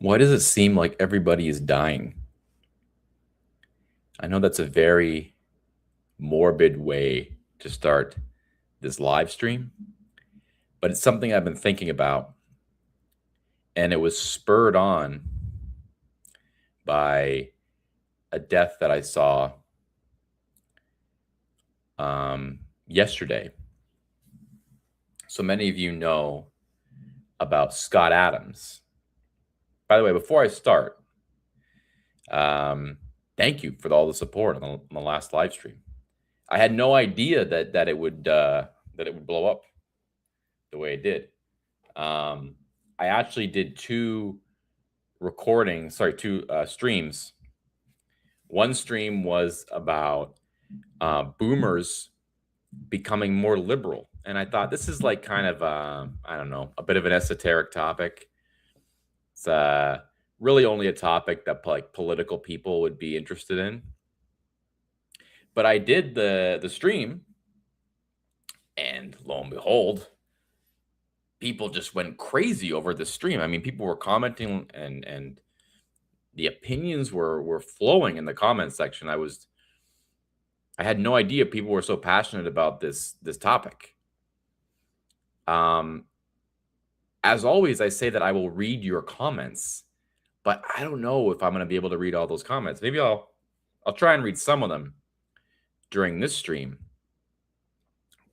Why does it seem like everybody is dying? I know that's a very morbid way to start this live stream, but it's something I've been thinking about, and it was spurred on by a death that I saw yesterday. So many of you know about Scott Adams. By the way, before I start, thank you for all the support on the last live stream. I had no idea that it would blow up the way it did. I actually did two streams. One stream was about boomers becoming more liberal, and I thought this is like kind of I don't know, a bit of an esoteric topic. It's really only a topic that like political people would be interested in. But I did the stream, and lo and behold, people just went crazy over the stream. I mean, people were commenting, and the opinions were flowing in the comment section. I had no idea people were so passionate about this topic. As always, I say that I will read your comments, but I don't know if I'm going to be able to read all those comments. Maybe I'll try and read some of them during this stream.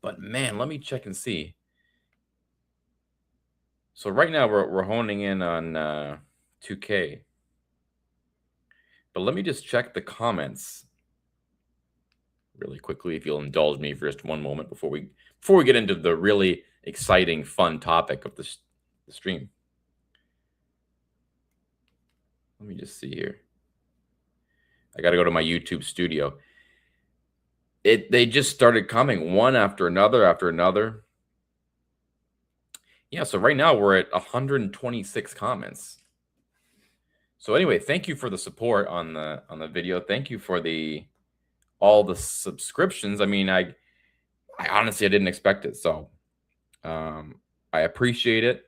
But man, let me check and see. So right now we're honing in on 2K. But let me just check the comments really quickly, if you'll indulge me for just one moment before we get into the really exciting, fun topic of the stream. Let me just see here. I got to go to my YouTube studio. They just started coming one after another. Yeah, so right now we're at 126 comments. So anyway, thank you for the support on the video. Thank you for all the subscriptions. I mean, I honestly I didn't expect it, so I appreciate it.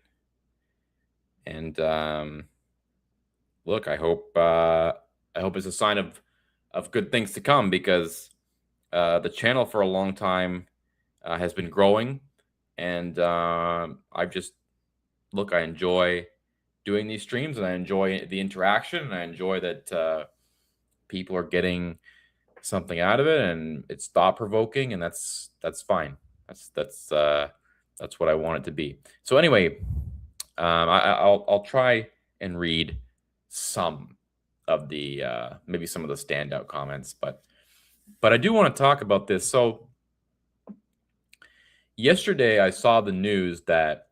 And look, I hope it's a sign of good things to come, because the channel for a long time has been growing, and I enjoy doing these streams, and I enjoy the interaction, and I enjoy that people are getting something out of it, and it's thought provoking, and that's fine. That's what I want it to be. So anyway, I'll try and read some of the maybe some of the standout comments, but I do want to talk about this. So yesterday I saw the news that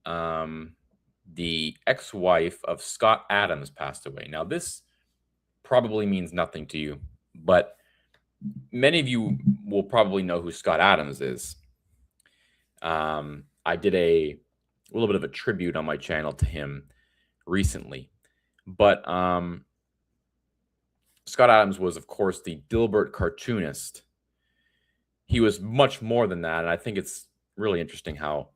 the ex-wife of Scott Adams passed away. Now, this probably means nothing to you, but many of you will probably know who Scott Adams is. I did a little bit of a tribute on my channel to him recently, but Scott Adams was, of course, the Dilbert cartoonist. He was much more than that, and I think it's really interesting how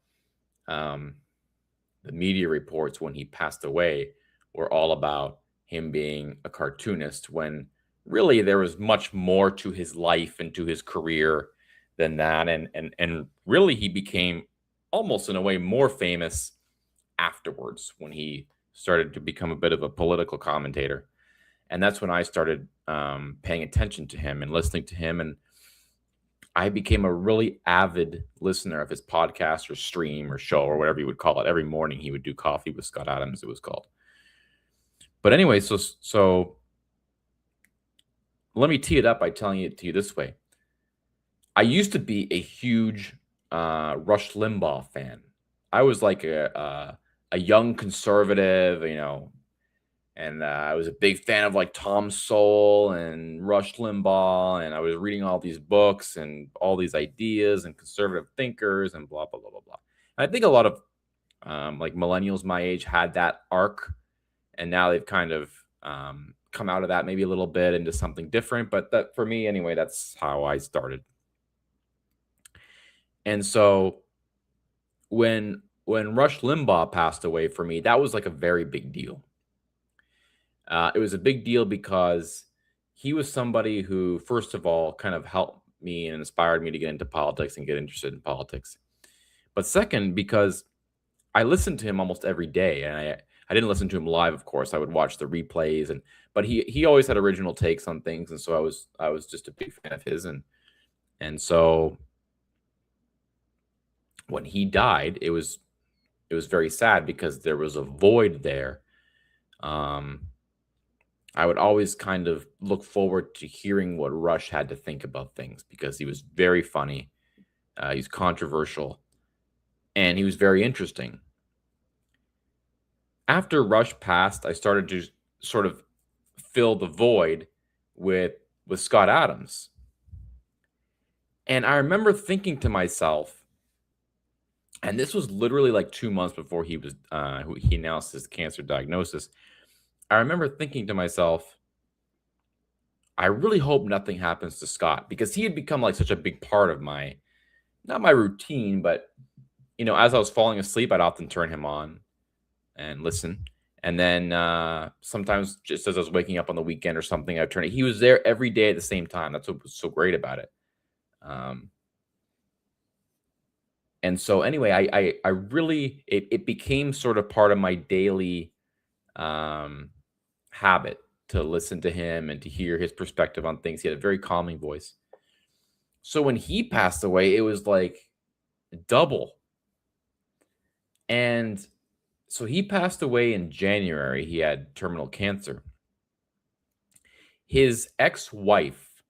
the media reports when he passed away were all about him being a cartoonist, when really there was much more to his life and to his career than that. And really he became almost in a way more famous afterwards, when he started to become a bit of a political commentator. And that's when I started paying attention to him and listening to him. And I became a really avid listener of his podcast or stream or show or whatever you would call it. Every morning he would do Coffee with Scott Adams, it was called. But anyway, so let me tee it up by telling it to you this way. I used to be a huge Rush Limbaugh fan. I was like a young conservative, and I was a big fan of like Tom Sowell and Rush Limbaugh, and I was reading all these books and all these ideas and conservative thinkers and blah, blah, blah, blah, blah. And I think a lot of like millennials my age had that arc, and now they've kind of come out of that maybe a little bit into something different. But that, for me anyway, that's how I started. And so when Rush Limbaugh passed away, for me, that was like a very big deal. It was a big deal because he was somebody who, first of all, kind of helped me and inspired me to get into politics and get interested in politics. But second, because I listened to him almost every day, and I didn't listen to him live, of course. I would watch the replays, and but he always had original takes on things, and so I was just a big fan of his, and so when he died, it was very sad because there was a void there. Um, I would always kind of look forward to hearing what Rush had to think about things because he was very funny, he's controversial, and he was very interesting. After Rush passed, I started to sort of fill the void with Scott Adams. And I remember thinking to myself, and this was literally like 2 months before he announced his cancer diagnosis. I remember thinking to myself, I really hope nothing happens to Scott because he had become like such a big part of my not my routine, but as I was falling asleep, I'd often turn him on and listen. And then sometimes just as I was waking up on the weekend or something, I'd turn it. He was there every day at the same time. That's what was so great about it. Um, and so anyway, I really it became sort of part of my daily um, habit to listen to him and to hear his perspective on things. He had a very calming voice. So when he passed away, it was like double. And so he passed away in January. He had terminal cancer. His ex-wife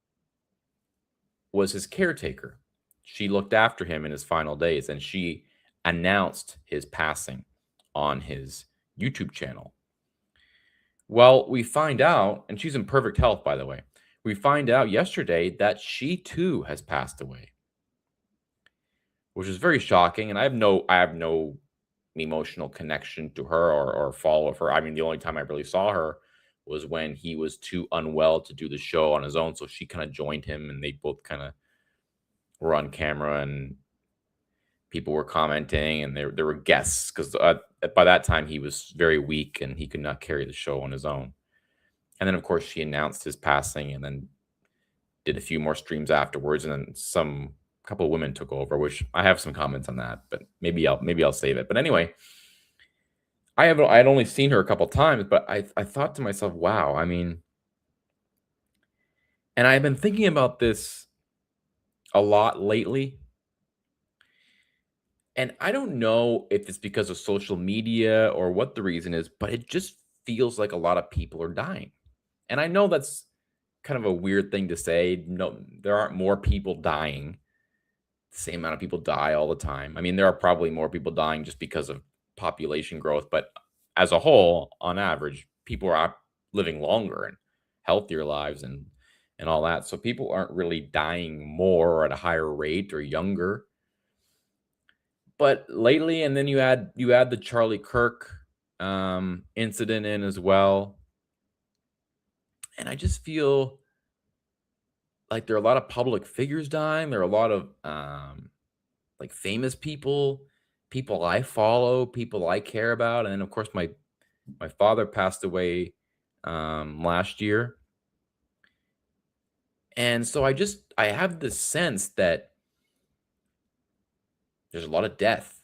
was his caretaker. She looked after him in his final days, and she announced his passing on his YouTube channel. Well, we find out, and she's in perfect health, by the way. We find out yesterday that she too has passed away, which is very shocking. And I have no emotional connection to her or follow of her. I mean, the only time I really saw her was when he was too unwell to do the show on his own. So she kind of joined him, and they both kind of were on camera, and people were commenting, and there were guests because by that time he was very weak and he could not carry the show on his own. And then, of course, she announced his passing, and then did a few more streams afterwards, and then some couple of women took over, which I have some comments on that, but maybe I'll save it. But anyway, I had only seen her a couple times, but I thought to myself, wow, I mean, and I've been thinking about this a lot lately. And I don't know if it's because of social media or what the reason is, but it just feels like a lot of people are dying. And I know that's kind of a weird thing to say. No, there aren't more people dying. The same amount of people die all the time. I mean, there are probably more people dying just because of population growth, but as a whole, on average, people are living longer and healthier lives and all that. So people aren't really dying more or at a higher rate or younger. But lately, and then you add the Charlie Kirk incident in as well, and I just feel like there are a lot of public figures dying. There are a lot of like famous people, people I follow, people I care about, and then of course my father passed away last year, and so I have this sense that there's a lot of death,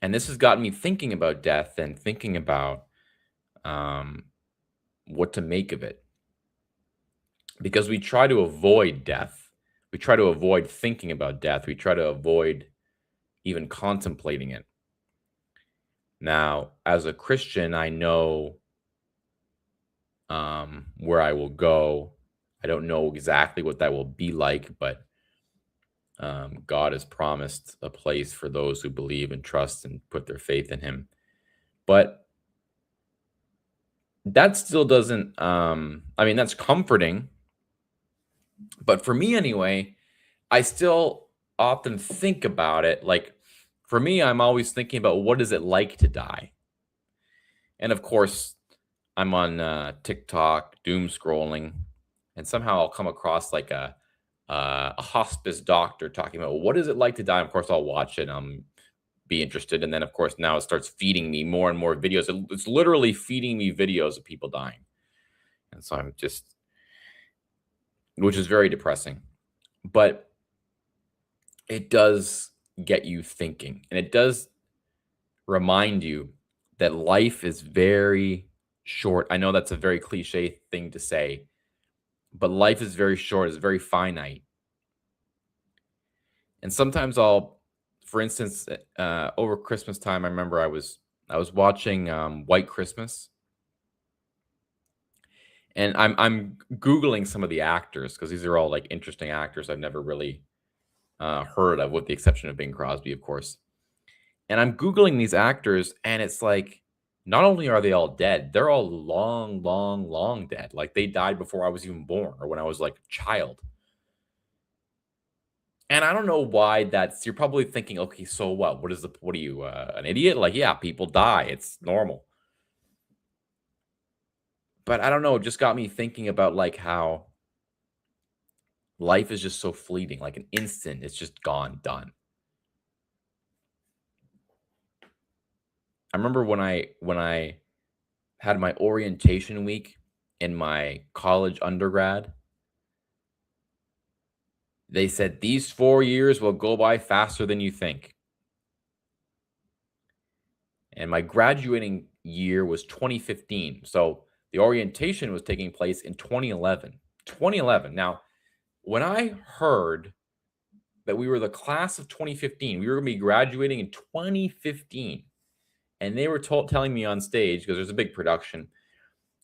and this has gotten me thinking about death and thinking about um, what to make of it because we try to avoid death. We try to avoid thinking about death. We try to avoid even contemplating it. Now, as a Christian, I know where I will go. I don't know exactly what that will be like, but God has promised a place for those who believe and trust and put their faith in Him. But that still doesn't, I mean, that's comforting. But for me anyway, I still often think about it. Like for me, I'm always thinking about what is it like to die? And of course, I'm on TikTok, doom scrolling, and somehow I'll come across like a hospice doctor talking about what is it like to die. Of course, I'll watch it. Be interested, and then of course now it starts feeding me more and more videos. It's literally feeding me videos of people dying. And so I'm just, which is very depressing, but it does get you thinking, and it does remind you that life is very short. I know that's a very cliche thing to say, but life is very short, it's very finite. And sometimes for instance, over Christmas time, I remember I was watching White Christmas, and I'm googling some of the actors because these are all like interesting actors I've never really heard of, with the exception of Bing Crosby, of course. And I'm googling these actors, and it's like, not only are they all dead, they're all long, long, long dead. Like they died before I was even born, or when I was like a child. And I don't know why that's. You're probably thinking, okay, so what? What are you, an idiot? Like, yeah, people die. It's normal. But I don't know. It just got me thinking about like how life is just so fleeting. Like an instant, it's just gone, done. I remember when I had my orientation week in my college undergrad, they said these 4 years will go by faster than you think. And my graduating year was 2015. So the orientation was taking place in 2011. 2011. Now, when I heard that we were the class of 2015, we were going to be graduating in 2015, and they were telling me on stage, because there's a big production,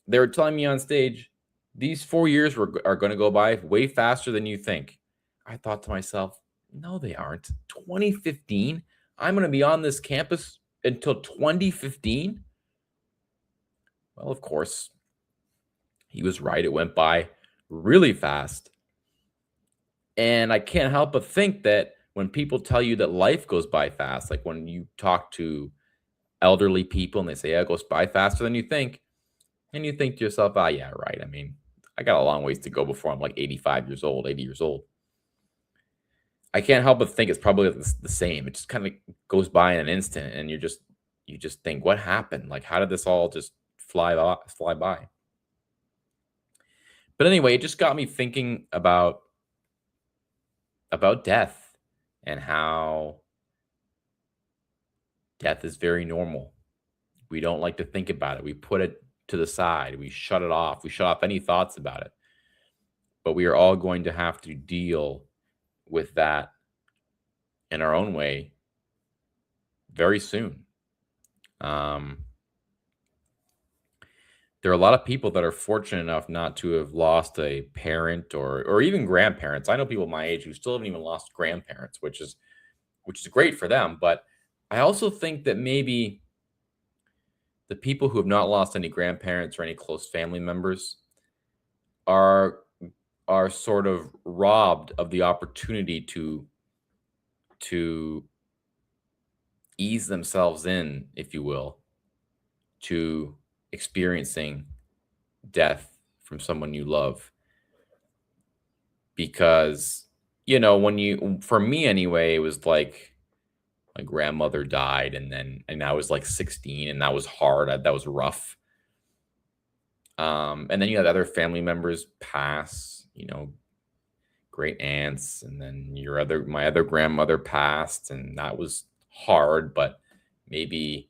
they were telling me on stage, these 4 years are going to go by way faster than you think. I thought to myself, no, they aren't. 2015? I'm going to be on this campus until 2015? Well, of course, he was right. It went by really fast. And I can't help but think that when people tell you that life goes by fast, like when you talk to elderly people and they say, yeah, it goes by faster than you think, and you think to yourself, ah, yeah, right. I mean, I got a long ways to go before I'm like 85 years old, 80 years old. I can't help but think it's probably the same. It just kind of goes by in an instant, and you just think, what happened? Like, how did this all just fly by? But anyway, it just got me thinking about death, and how death is very normal. We don't like to think about it. We put it to the side. We shut it off. We shut off any thoughts about it. But we are all going to have to deal with that in our own way very soon. Um, there are a lot of people that are fortunate enough not to have lost a parent, or even grandparents. I know people my age who still haven't even lost grandparents, which is great for them. But I also think that maybe the people who have not lost any grandparents or any close family members are are sort of robbed of the opportunity to ease themselves in, if you will, to experiencing death from someone you love. Because, when for me anyway, it was like my grandmother died, and I was like 16, and that was hard. That was rough. And then you had other family members pass, great aunts, and then my other grandmother passed, and that was hard, but maybe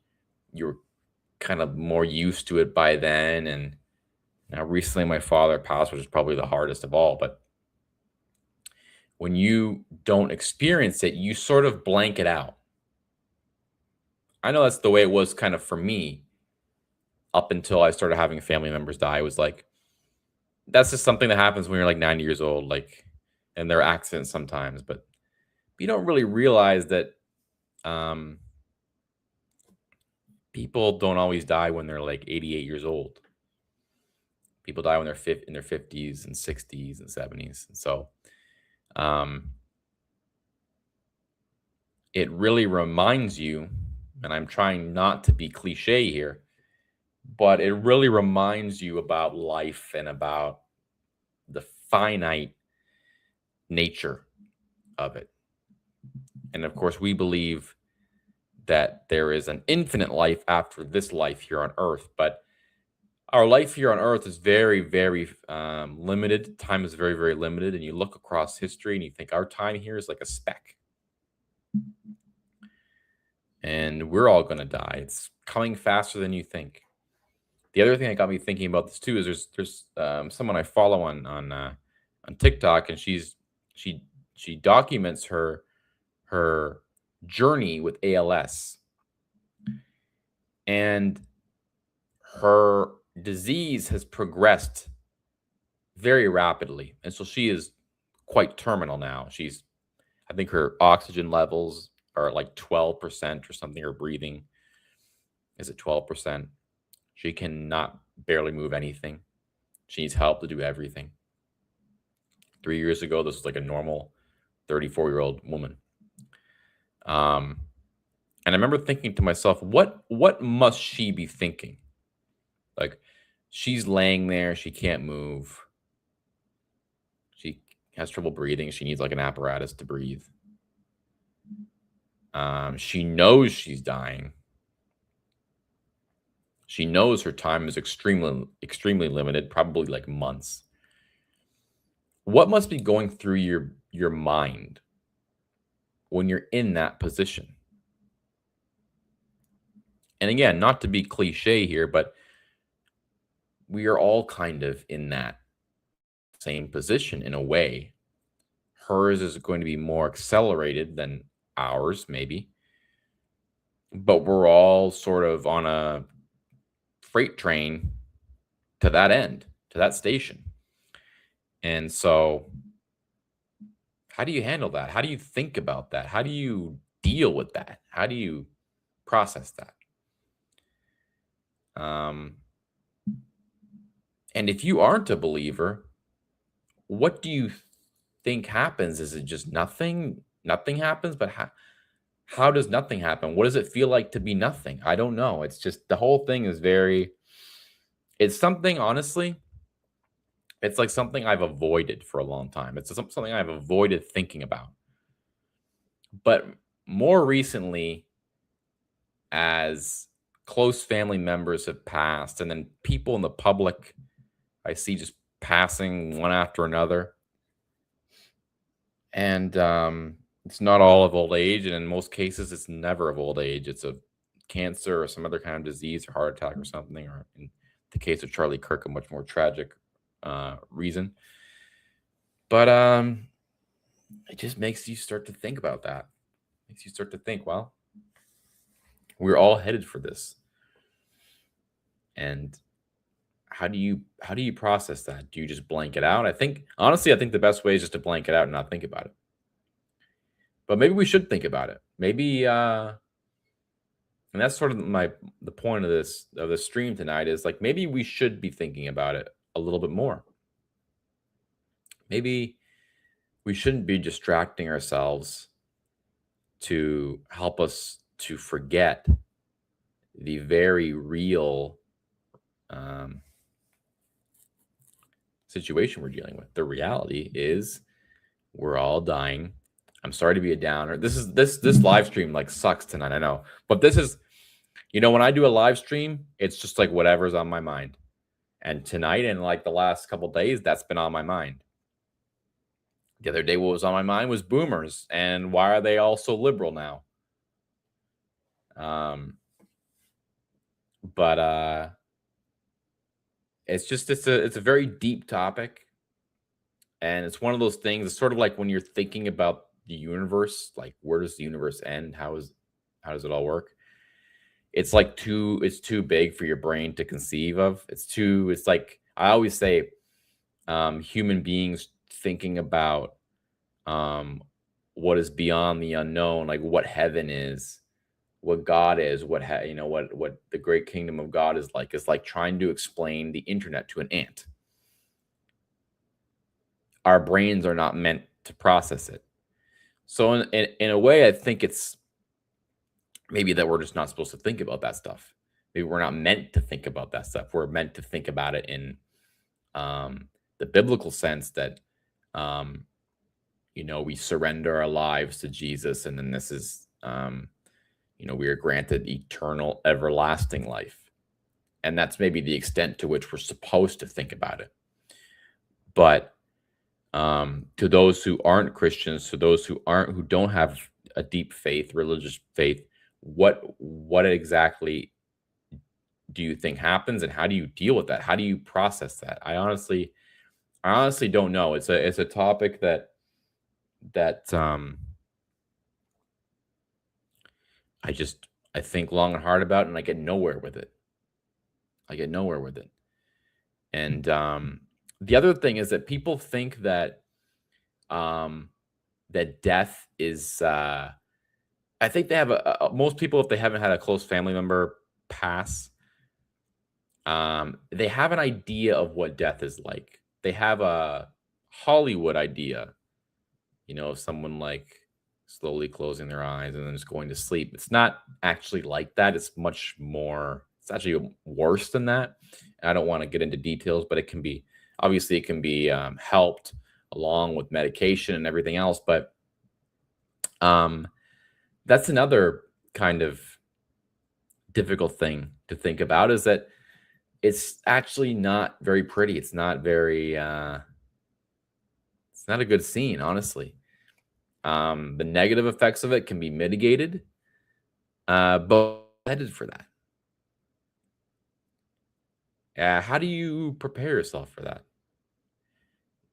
you're kind of more used to it by then. And now recently my father passed, which is probably the hardest of all. But when you don't experience it, you sort of blank it out. I know that's the way it was kind of for me up until I started having family members die. It was like, that's just something that happens when you're like 90 years old, like, and there are accidents sometimes, but you don't really realize that um, people don't always die when they're like 88 years old. People die when they're in their 50s and 60s and 70s. And so um, it really reminds you, and I'm trying not to be cliche here, but it really reminds you about life and about the finite nature of it. And of course, we believe that there is an infinite life after this life here on earth. But our life here on earth is very, very limited. Time is very, very limited. And you look across history and you think our time here is like a speck. And we're all going to die. It's coming faster than you think. The other thing that got me thinking about this too is there's someone I follow on TikTok, and she documents her journey with ALS, and her disease has progressed very rapidly, and so she is quite terminal now. I think her oxygen levels are like 12% or something. Her breathing is at 12%. She cannot barely move anything. She needs help to do everything. 3 years ago, this was like a normal 34-year-old woman. And I remember thinking to myself, what must she be thinking? Like, she's laying there, she can't move. She has trouble breathing. She needs like an apparatus to breathe. She knows she's dying. She knows her time is extremely, extremely limited, probably like months. What must be going through your mind when you're in that position? And again, not to be cliche here, but we are all kind of in that same position in a way. Hers is going to be more accelerated than ours, maybe. But we're all sort of on a freight train to that end, to that station. And so, how do you handle that? How do you think about that? How do you deal with that? How do you process that? And if you aren't a believer, what do you think happens? Is it just nothing? Nothing happens? But how does nothing happen? What does it feel like to be nothing? I don't know. It's just the whole thing is it's something, honestly, it's like something I've avoided for a long time. It's something I've avoided thinking about. But more recently, as close family members have passed, and then people in the public I see just passing one after another. And it's not all of old age, and in most cases, it's never of old age. It's a cancer or some other kind of disease or heart attack or something, or in the case of Charlie Kirk, a much more tragic reason. But it just makes you start to think about that. Makes you start to think, well, we're all headed for this. And how do you process that? Do you just blank it out? I think the best way is just to blank it out and not think about it. But maybe we should think about it. Maybe and that's sort of the point of this stream tonight is like maybe we should be thinking about it a little bit more. Maybe we shouldn't be distracting ourselves to help us to forget the very real situation we're dealing with. The reality is we're all dying. I'm sorry to be a downer. This live stream like sucks tonight, I know. But this is, when I do a live stream, it's just like whatever's on my mind. And tonight and like the last couple days, that's been on my mind. The other day, what was on my mind was boomers and why are they all so liberal now? But it's a very deep topic, and it's one of those things. It's sort of like when you're thinking about the universe, like where does the universe end? How does it all work? It's like it's too big for your brain to conceive of. It's like I always say, human beings thinking about what is beyond the unknown, like what heaven is, what God is, what the great kingdom of God is like. It's like trying to explain the internet to an ant. Our brains are not meant to process it. So in a way, I think it's maybe that we're just not supposed to think about that stuff. Maybe we're not meant to think about that stuff. We're meant to think about it in the biblical sense that, we surrender our lives to Jesus, and then this is, we are granted eternal, everlasting life. And that's maybe the extent to which we're supposed to think about it. But to those who aren't Christians, to those who don't have a deep faith, religious faith, what exactly do you think happens, and how do you deal with that? How do you process that? I honestly don't know. It's a topic that I think long and hard about, and I get nowhere with it. I get nowhere with it. And the other thing is that people think um, that death is. I think they have most people, if they haven't had a close family member pass, they have an idea of what death is like. They have a Hollywood idea, of someone like slowly closing their eyes and then just going to sleep. It's not actually like that. It's much more, it's actually worse than that. And I don't want to get into details, but obviously, it can be helped along with medication and everything else. But um, that's another kind of difficult thing to think about, is that it's actually not very pretty. It's not a good scene, honestly. The negative effects of it can be mitigated, but headed for that. How do you prepare yourself for that?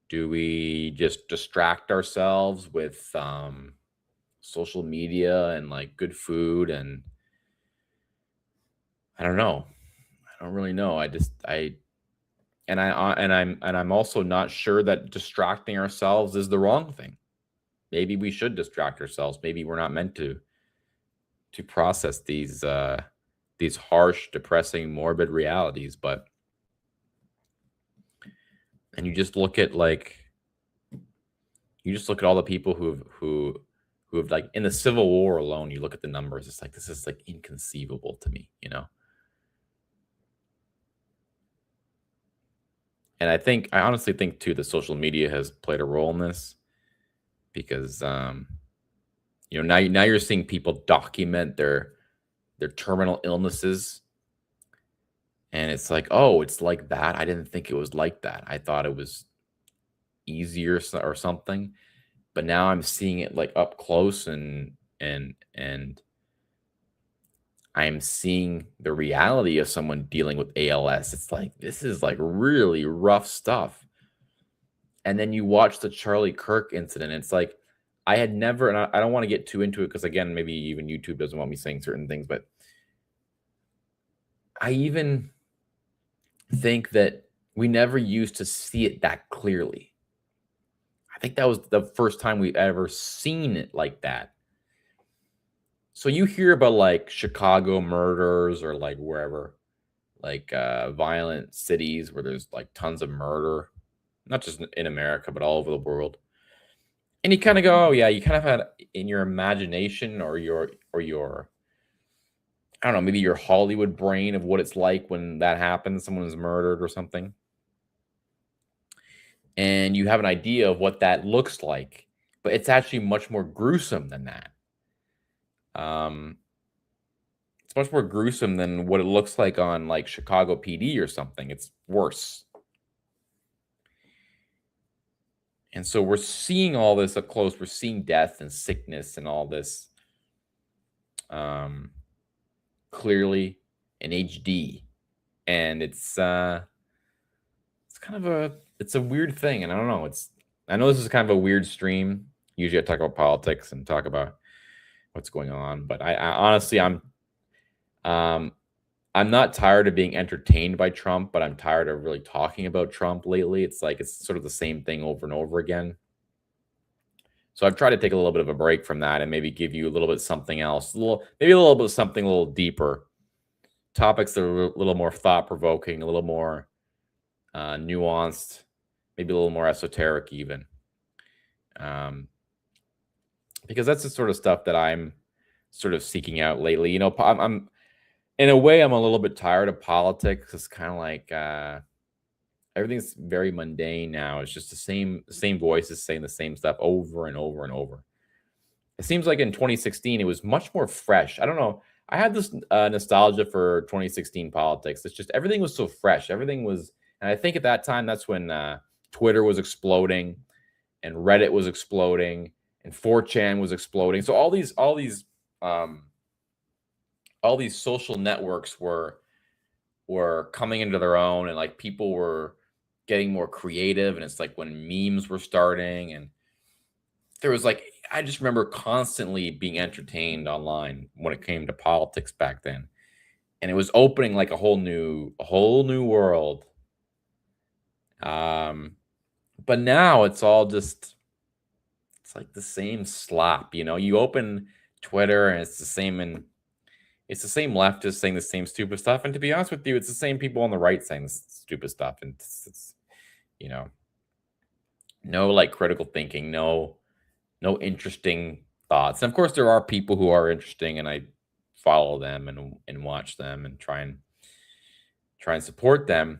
Do we just distract ourselves with social media and like good food? And I don't know. I don't really know. I'm also not sure that distracting ourselves is the wrong thing. Maybe we should distract ourselves. Maybe we're not meant to process these harsh, depressing, morbid realities. But and you just look at all the people who have, like, in the Civil War alone. You look at the numbers. It's like, this is like inconceivable to me. And I honestly think too that social media has played a role in this, because now you're seeing people document their terminal illnesses, and it's like, oh, it's like that. I didn't think it was like that. I thought it was easier or something, but now I'm seeing it like up close, and I'm seeing the reality of someone dealing with ALS. It's like, this is like really rough stuff. And then you watch the Charlie Kirk incident. It's like, I had never, and I don't want to get too into it, because again, maybe even YouTube doesn't want me saying certain things, but I even think that we never used to see it that clearly. I think that was the first time we've ever seen it like that. So you hear about like Chicago murders, or like wherever, like violent cities where there's like tons of murder, not just in America, but all over the world. And you kind of go, oh yeah, you kind of had in your imagination, or your I don't know, maybe your Hollywood brain, of what it's like when that happens, someone's murdered or something. And you have an idea of what that looks like, but it's actually much more gruesome than that. Um, it's much more gruesome than what it looks like on like Chicago PD or something. It's worse. And so we're seeing all this up close. We're seeing death and sickness and all this clearly in HD. And it's kind of it's a weird thing. And I don't know. I know this is kind of a weird stream. Usually I talk about politics and talk about what's going on, but I honestly, I'm not tired of being entertained by Trump, but I'm tired of really talking about Trump lately. It's like, it's sort of the same thing over and over again. So I've tried to take a little bit of a break from that and maybe give you a little bit something else, maybe a little bit of something a little deeper, topics that are a little more thought provoking, a little more nuanced, maybe a little more esoteric even. Because that's the sort of stuff that I'm sort of seeking out lately. I'm in a way, I'm a little bit tired of politics. It's kind of like everything's very mundane now. It's just the same voices saying the same stuff over and over and over. It seems like in 2016, it was much more fresh. I don't know. I had this nostalgia for 2016 politics. It's just everything was so fresh. Everything was, and I think at that time that's when Twitter was exploding, and Reddit was exploding, and 4chan was exploding. So um, all these social networks were coming into their own, and like people were getting more creative, and it's like when memes were starting, and there was like I just remember constantly being entertained online when it came to politics back then. And it was opening like a whole new world. But now it's all just it's like the same slop, you know. You open Twitter and it's the same it's the same leftists saying the same stupid stuff. And to be honest with you, it's the same people on the right saying this stupid stuff. And it's you know, no like critical thinking, no interesting thoughts. And of course, there are people who are interesting, and I follow them and watch them and try and support them.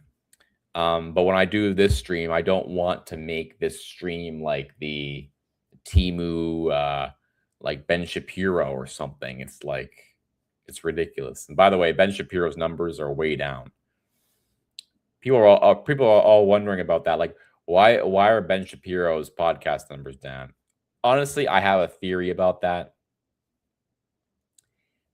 But when I do this stream, I don't want to make this stream like the Timu, like Ben Shapiro or something. It's like it's ridiculous. And by the way, Ben Shapiro's numbers are way down. People are all wondering about that. Like, why are Ben Shapiro's podcast numbers down? Honestly, I have a theory about that.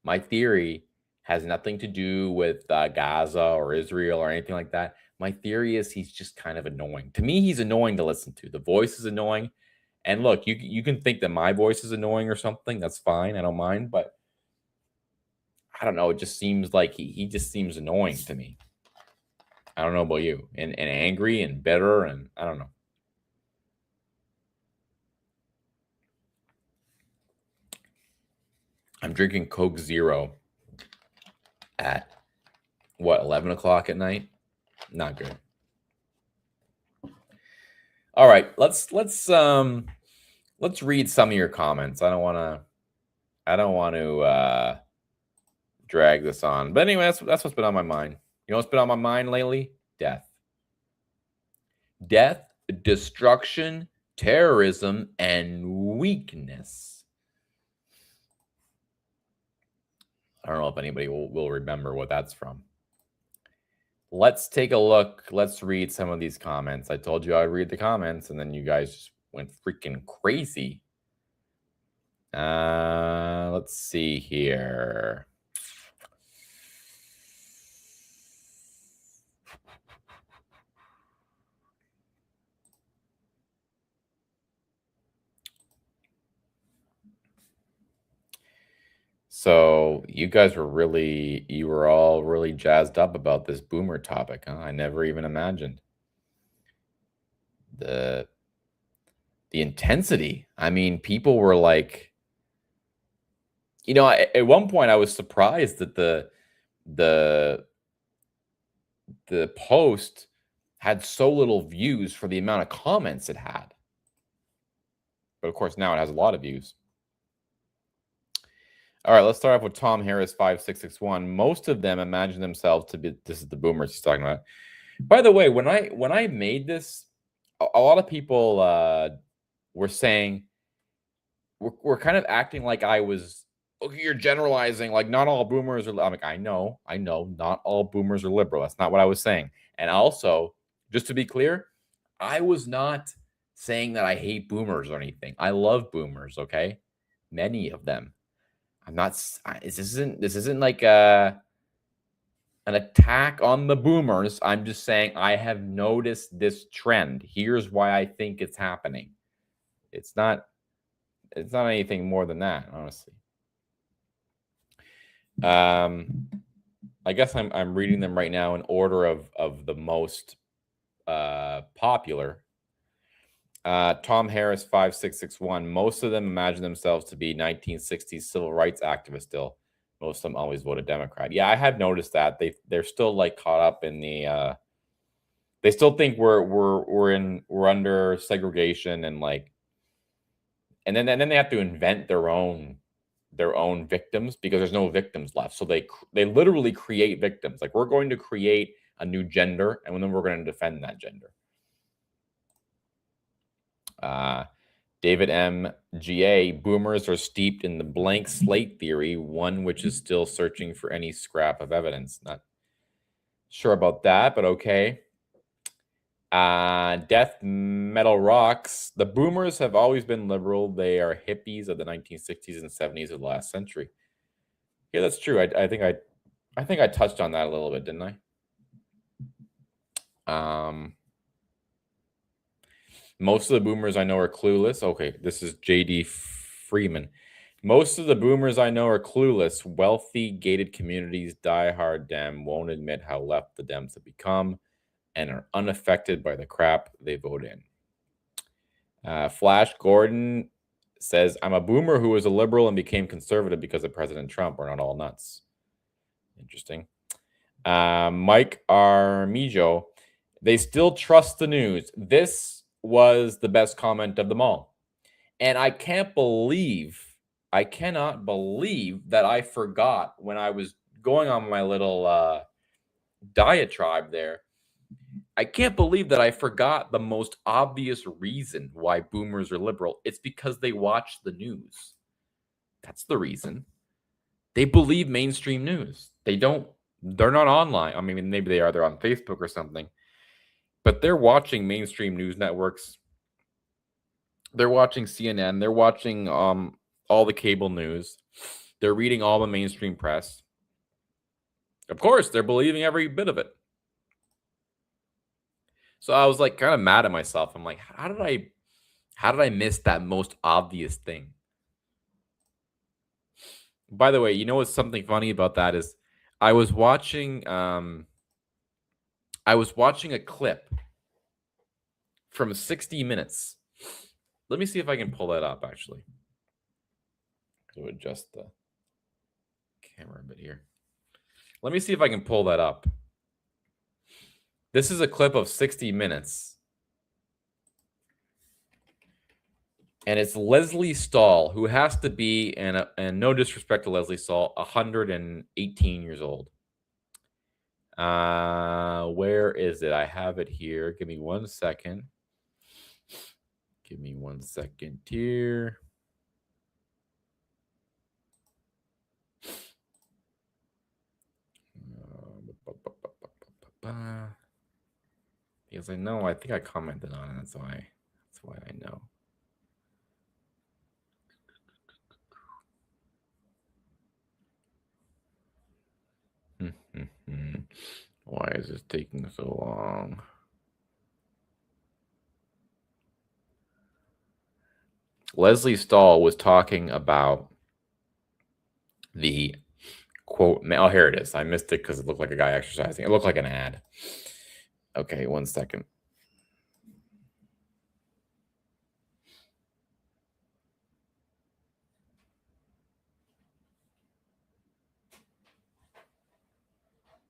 My theory has nothing to do with Gaza or Israel or anything like that. My theory is he's just kind of annoying. To me, he's annoying to listen to. The voice is annoying. And look, you can think that my voice is annoying or something. That's fine. I don't mind. But I don't know. It just seems like he just seems annoying to me. I don't know about you. And angry and bitter, and I don't know. I'm drinking Coke Zero at what, 11 o'clock at night? Not good. All right, let's read some of your comments. I don't want to drag this on. But anyway, that's what's been on my mind. You know what's been on my mind lately? Death, destruction, terrorism, and weakness. I don't know if anybody will remember what that's from. Let's take a look. Let's read some of these comments. I told you I'd read the comments, and then you guys just went freaking crazy. Let's see here. So you guys were all really jazzed up about this boomer topic, huh? I never even imagined the intensity. I mean, people were like, you know, at one point I was surprised that the post had so little views for the amount of comments it had. But of course, now it has a lot of views. All right, let's start off with Tom Harris 5661. Most of them imagine themselves to be, this is the boomers he's talking about. By the way, when I made this, a lot of people were saying we're kind of acting like I was, okay, you're generalizing, like not all boomers are. I'm like, I know, not all boomers are liberal. That's not what I was saying. And also, just to be clear, I was not saying that I hate boomers or anything. I love boomers, okay? Many of them. I'm not. This isn't like an attack on the boomers. I'm just saying I have noticed this trend. Here's why I think it's happening. It's not anything more than that, honestly. I guess I'm reading them right now in order of the most popular. Tom Harris 5661. Most of them imagine themselves to be 1960s civil rights activists still. Most of them always voted Democrat. Yeah, I have noticed that. They're still like caught up in the they still think we're under segregation, and like and then they have to invent their own victims because there's no victims left. So they literally create victims. Like, we're going to create a new gender, and then we're going to defend that gender. David M.G.A. Boomers are steeped in the blank slate theory, one which is still searching for any scrap of evidence. Not sure about that, but okay. Death Metal Rocks. The boomers have always been liberal. They are hippies of the 1960s and 70s of the last century. Yeah, that's true. I think I touched on that a little bit, didn't I? Most of the boomers I know are clueless. Okay, this is JD Freeman. Most of the boomers I know are clueless. Wealthy, gated communities, die-hard Dem, won't admit how left the Dems have become, and are unaffected by the crap they vote in. Flash Gordon says, I'm a boomer who was a liberal and became conservative because of President Trump. We're not all nuts. Interesting. Mike Armijo, they still trust the news. This was the best comment of them all. And I cannot believe that I forgot when I was going on my little diatribe there. I can't believe that I forgot the most obvious reason why boomers are liberal. It's because they watch the news. That's the reason. They believe mainstream news. They're not online. I mean, maybe they are. They're on Facebook or something. But they're watching mainstream news networks. They're watching CNN. They're watching all the cable news. They're reading all the mainstream press. Of course, they're believing every bit of it. So I was like kind of mad at myself. I'm like, how did I miss that most obvious thing? By the way, you know what's something funny about that is I was watching a clip from 60 Minutes. Let me see if I can pull that up actually. To adjust the camera a bit here. Let me see if I can pull that up. This is a clip of 60 Minutes. And it's Leslie Stahl, who has to be, and no disrespect to Leslie Stahl, 118 years old. Where is it? I have it here. Give me 1 second. Give me 1 second here. Because I think I commented on it. That's why I know. Why is this taking so long? Leslie Stahl was talking about the quote. Oh, here it is. I missed it because it looked like a guy exercising. It looked like an ad. Okay, 1 second.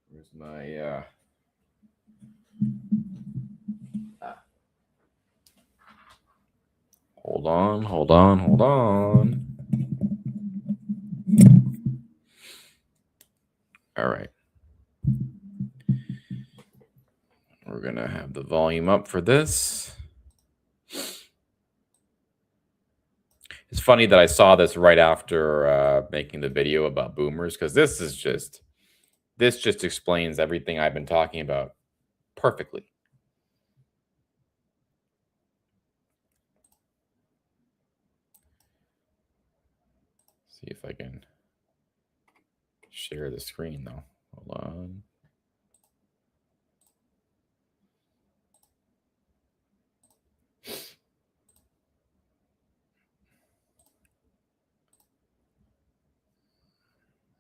Where's my Hold on. All right. We're going to have the volume up for this. It's funny that I saw this right after making the video about boomers, because this just explains everything I've been talking about perfectly. See if I can share the screen though. Hold on.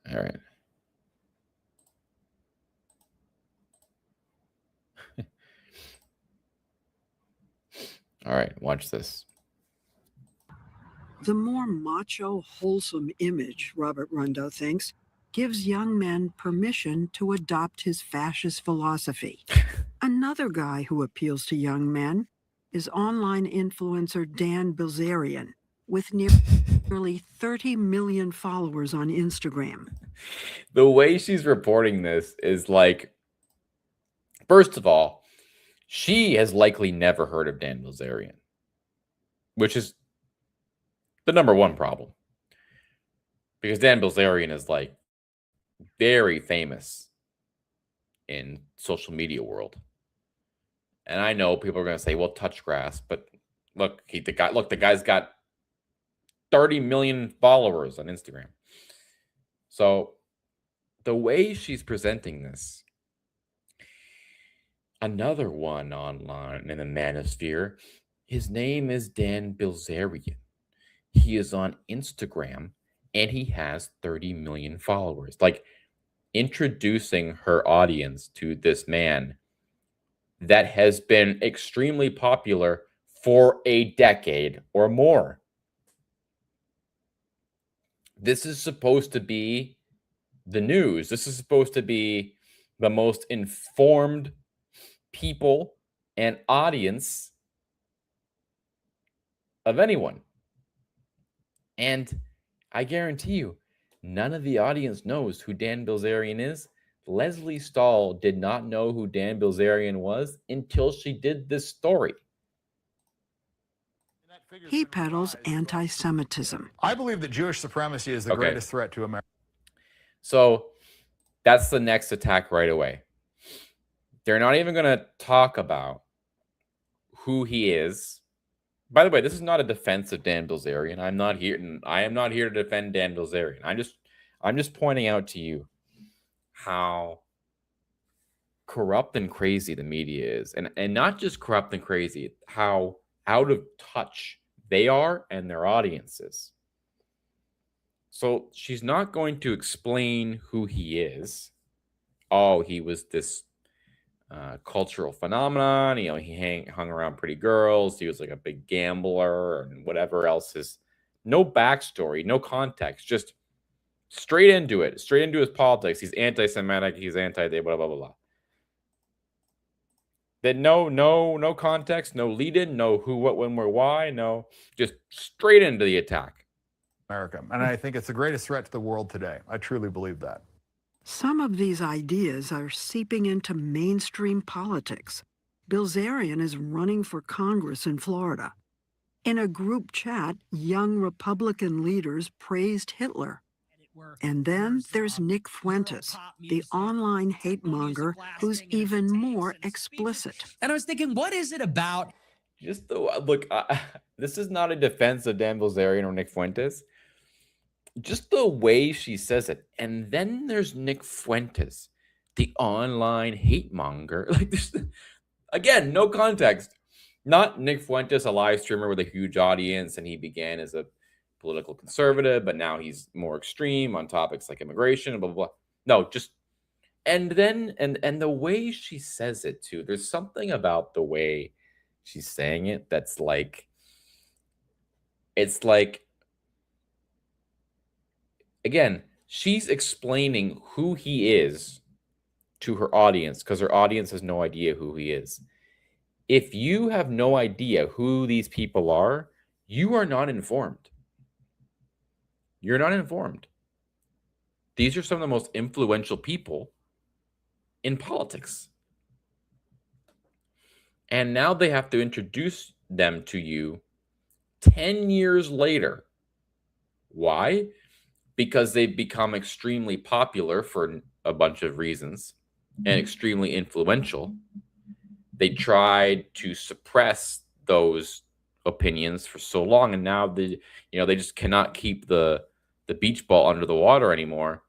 All right. All right, watch this. The more macho, wholesome image, Robert Rondeau thinks, gives young men permission to adopt his fascist philosophy. Another guy who appeals to young men is online influencer Dan Bilzerian, with nearly 30 million followers on Instagram. The way she's reporting this is like, first of all, she has likely never heard of Dan Bilzerian, which is the number one problem. Because Dan Bilzerian is like very famous in social media world. And I know people are going to say, well, touch grass, but look, the guy's got 30 million followers on Instagram. So the way she's presenting this, another one online in the manosphere, his name is Dan Bilzerian. He is on Instagram and he has 30 million followers. Like, introducing her audience to this man that has been extremely popular for a decade or more. This is supposed to be the news. This is supposed to be the most informed people and audience of anyone. And I guarantee you, none of the audience knows who Dan Bilzerian is. Leslie Stahl did not know who Dan Bilzerian was until she did this story. He peddles anti-Semitism. I believe that Jewish supremacy is the greatest threat to America. So that's the next attack right away. They're not even going to talk about who he is. By the way, this is not a defense of Dan Bilzerian. I am not here to defend Dan Bilzerian. I'm just pointing out to you how corrupt and crazy the media is. And not just corrupt and crazy, how out of touch they are and their audiences. So she's not going to explain who he is. Oh, he was this cultural phenomenon. You know, he hung around pretty girls. He was like a big gambler and whatever else. Is no backstory, no context, just straight into it, straight into his politics. He's anti-Semitic. He's anti-blah, blah, blah, blah. Then no context, no lead-in, no who, what, when, where, why. No, just straight into the attack. America. And I think it's the greatest threat to the world today. I truly believe that. Some of these ideas are seeping into mainstream politics. Bilzerian is running for Congress in Florida. In a group chat, young Republican leaders praised Hitler. And then there's Nick Fuentes, the online hate monger who's even more explicit. And I was thinking, what is it about? Just the look, this is not a defense of Dan Bilzerian or Nick Fuentes. Just the way she says it. And then there's Nick Fuentes, the online hate monger. Like this, again, no context. Not Nick Fuentes, a live streamer with a huge audience, and he began as a political conservative, but now he's more extreme on topics like immigration and blah, blah, blah. No, just, and then, and the way she says it too, there's something about the way she's saying it that's like, it's like, again, she's explaining who he is to her audience because her audience has no idea who he is. If you have no idea who these people are, you are not informed. You're not informed. These are some of the most influential people in politics. And now they have to introduce them to you 10 years later. Why? Because they've become extremely popular for a bunch of reasons and extremely influential. They tried to suppress those opinions for so long, and now they just cannot keep the beach ball under the water anymore.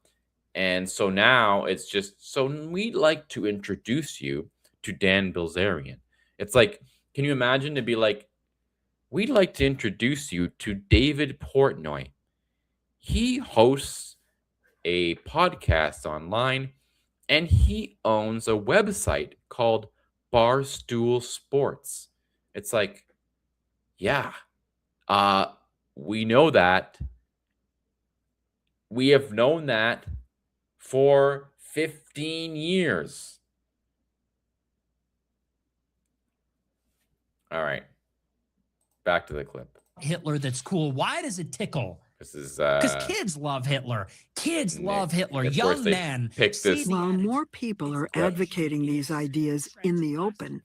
And so now it's just, so we'd like to introduce you to Dan Bilzerian. It's like, can you imagine to be like, we'd like to introduce you to David Portnoy. He hosts a podcast online and he owns a website called Barstool Sports. It's like, yeah, we know that. We have known that for 15 years. All right. Back to the clip. Hitler that's cool. Why does it tickle? This is because kids love Hitler. Kids love Hitler. Young men. While more people are advocating these ideas in the open,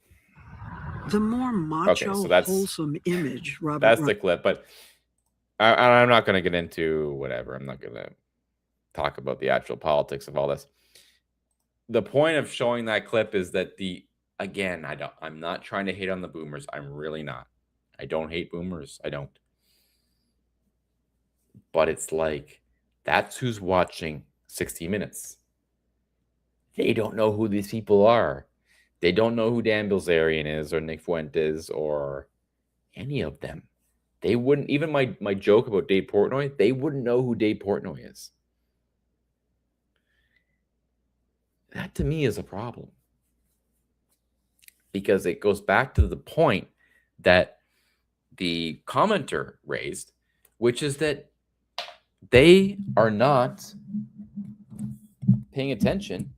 the more macho, wholesome image Robert. That's the clip, but I'm not going to get into whatever. I'm not going to talk about the actual politics of all this. The point of showing that clip is that again, I'm not trying to hate on the boomers. I'm really not. I don't hate boomers. I don't. But it's like, that's who's watching 60 Minutes. They don't know who these people are. They don't know who Dan Bilzerian is or Nick Fuentes or any of them. They wouldn't, even my joke about Dave Portnoy, they wouldn't know who Dave Portnoy is. That to me is a problem. Because it goes back to the point that the commenter raised, which is that they are not paying attention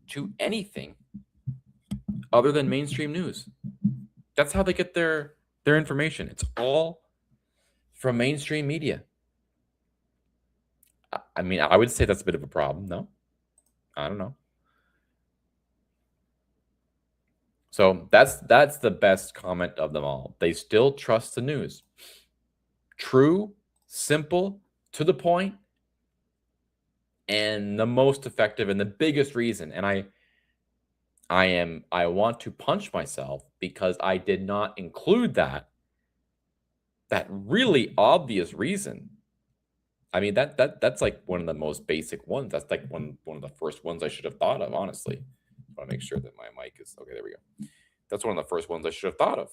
to anything other than mainstream news. That's how they get their information. It's all from mainstream media. I mean, I would say that's a bit of a problem. No, I don't know. So that's the best comment of them all. They still trust the news. True, simple, to the point, and the most effective and the biggest reason. And I want to punch myself because I did not include that really obvious reason. I mean, that's like one of the most basic ones. That's like one of the first ones I should have thought of, honestly. I want to make sure that my mic is okay. There we go. That's one of the first ones I should have thought of.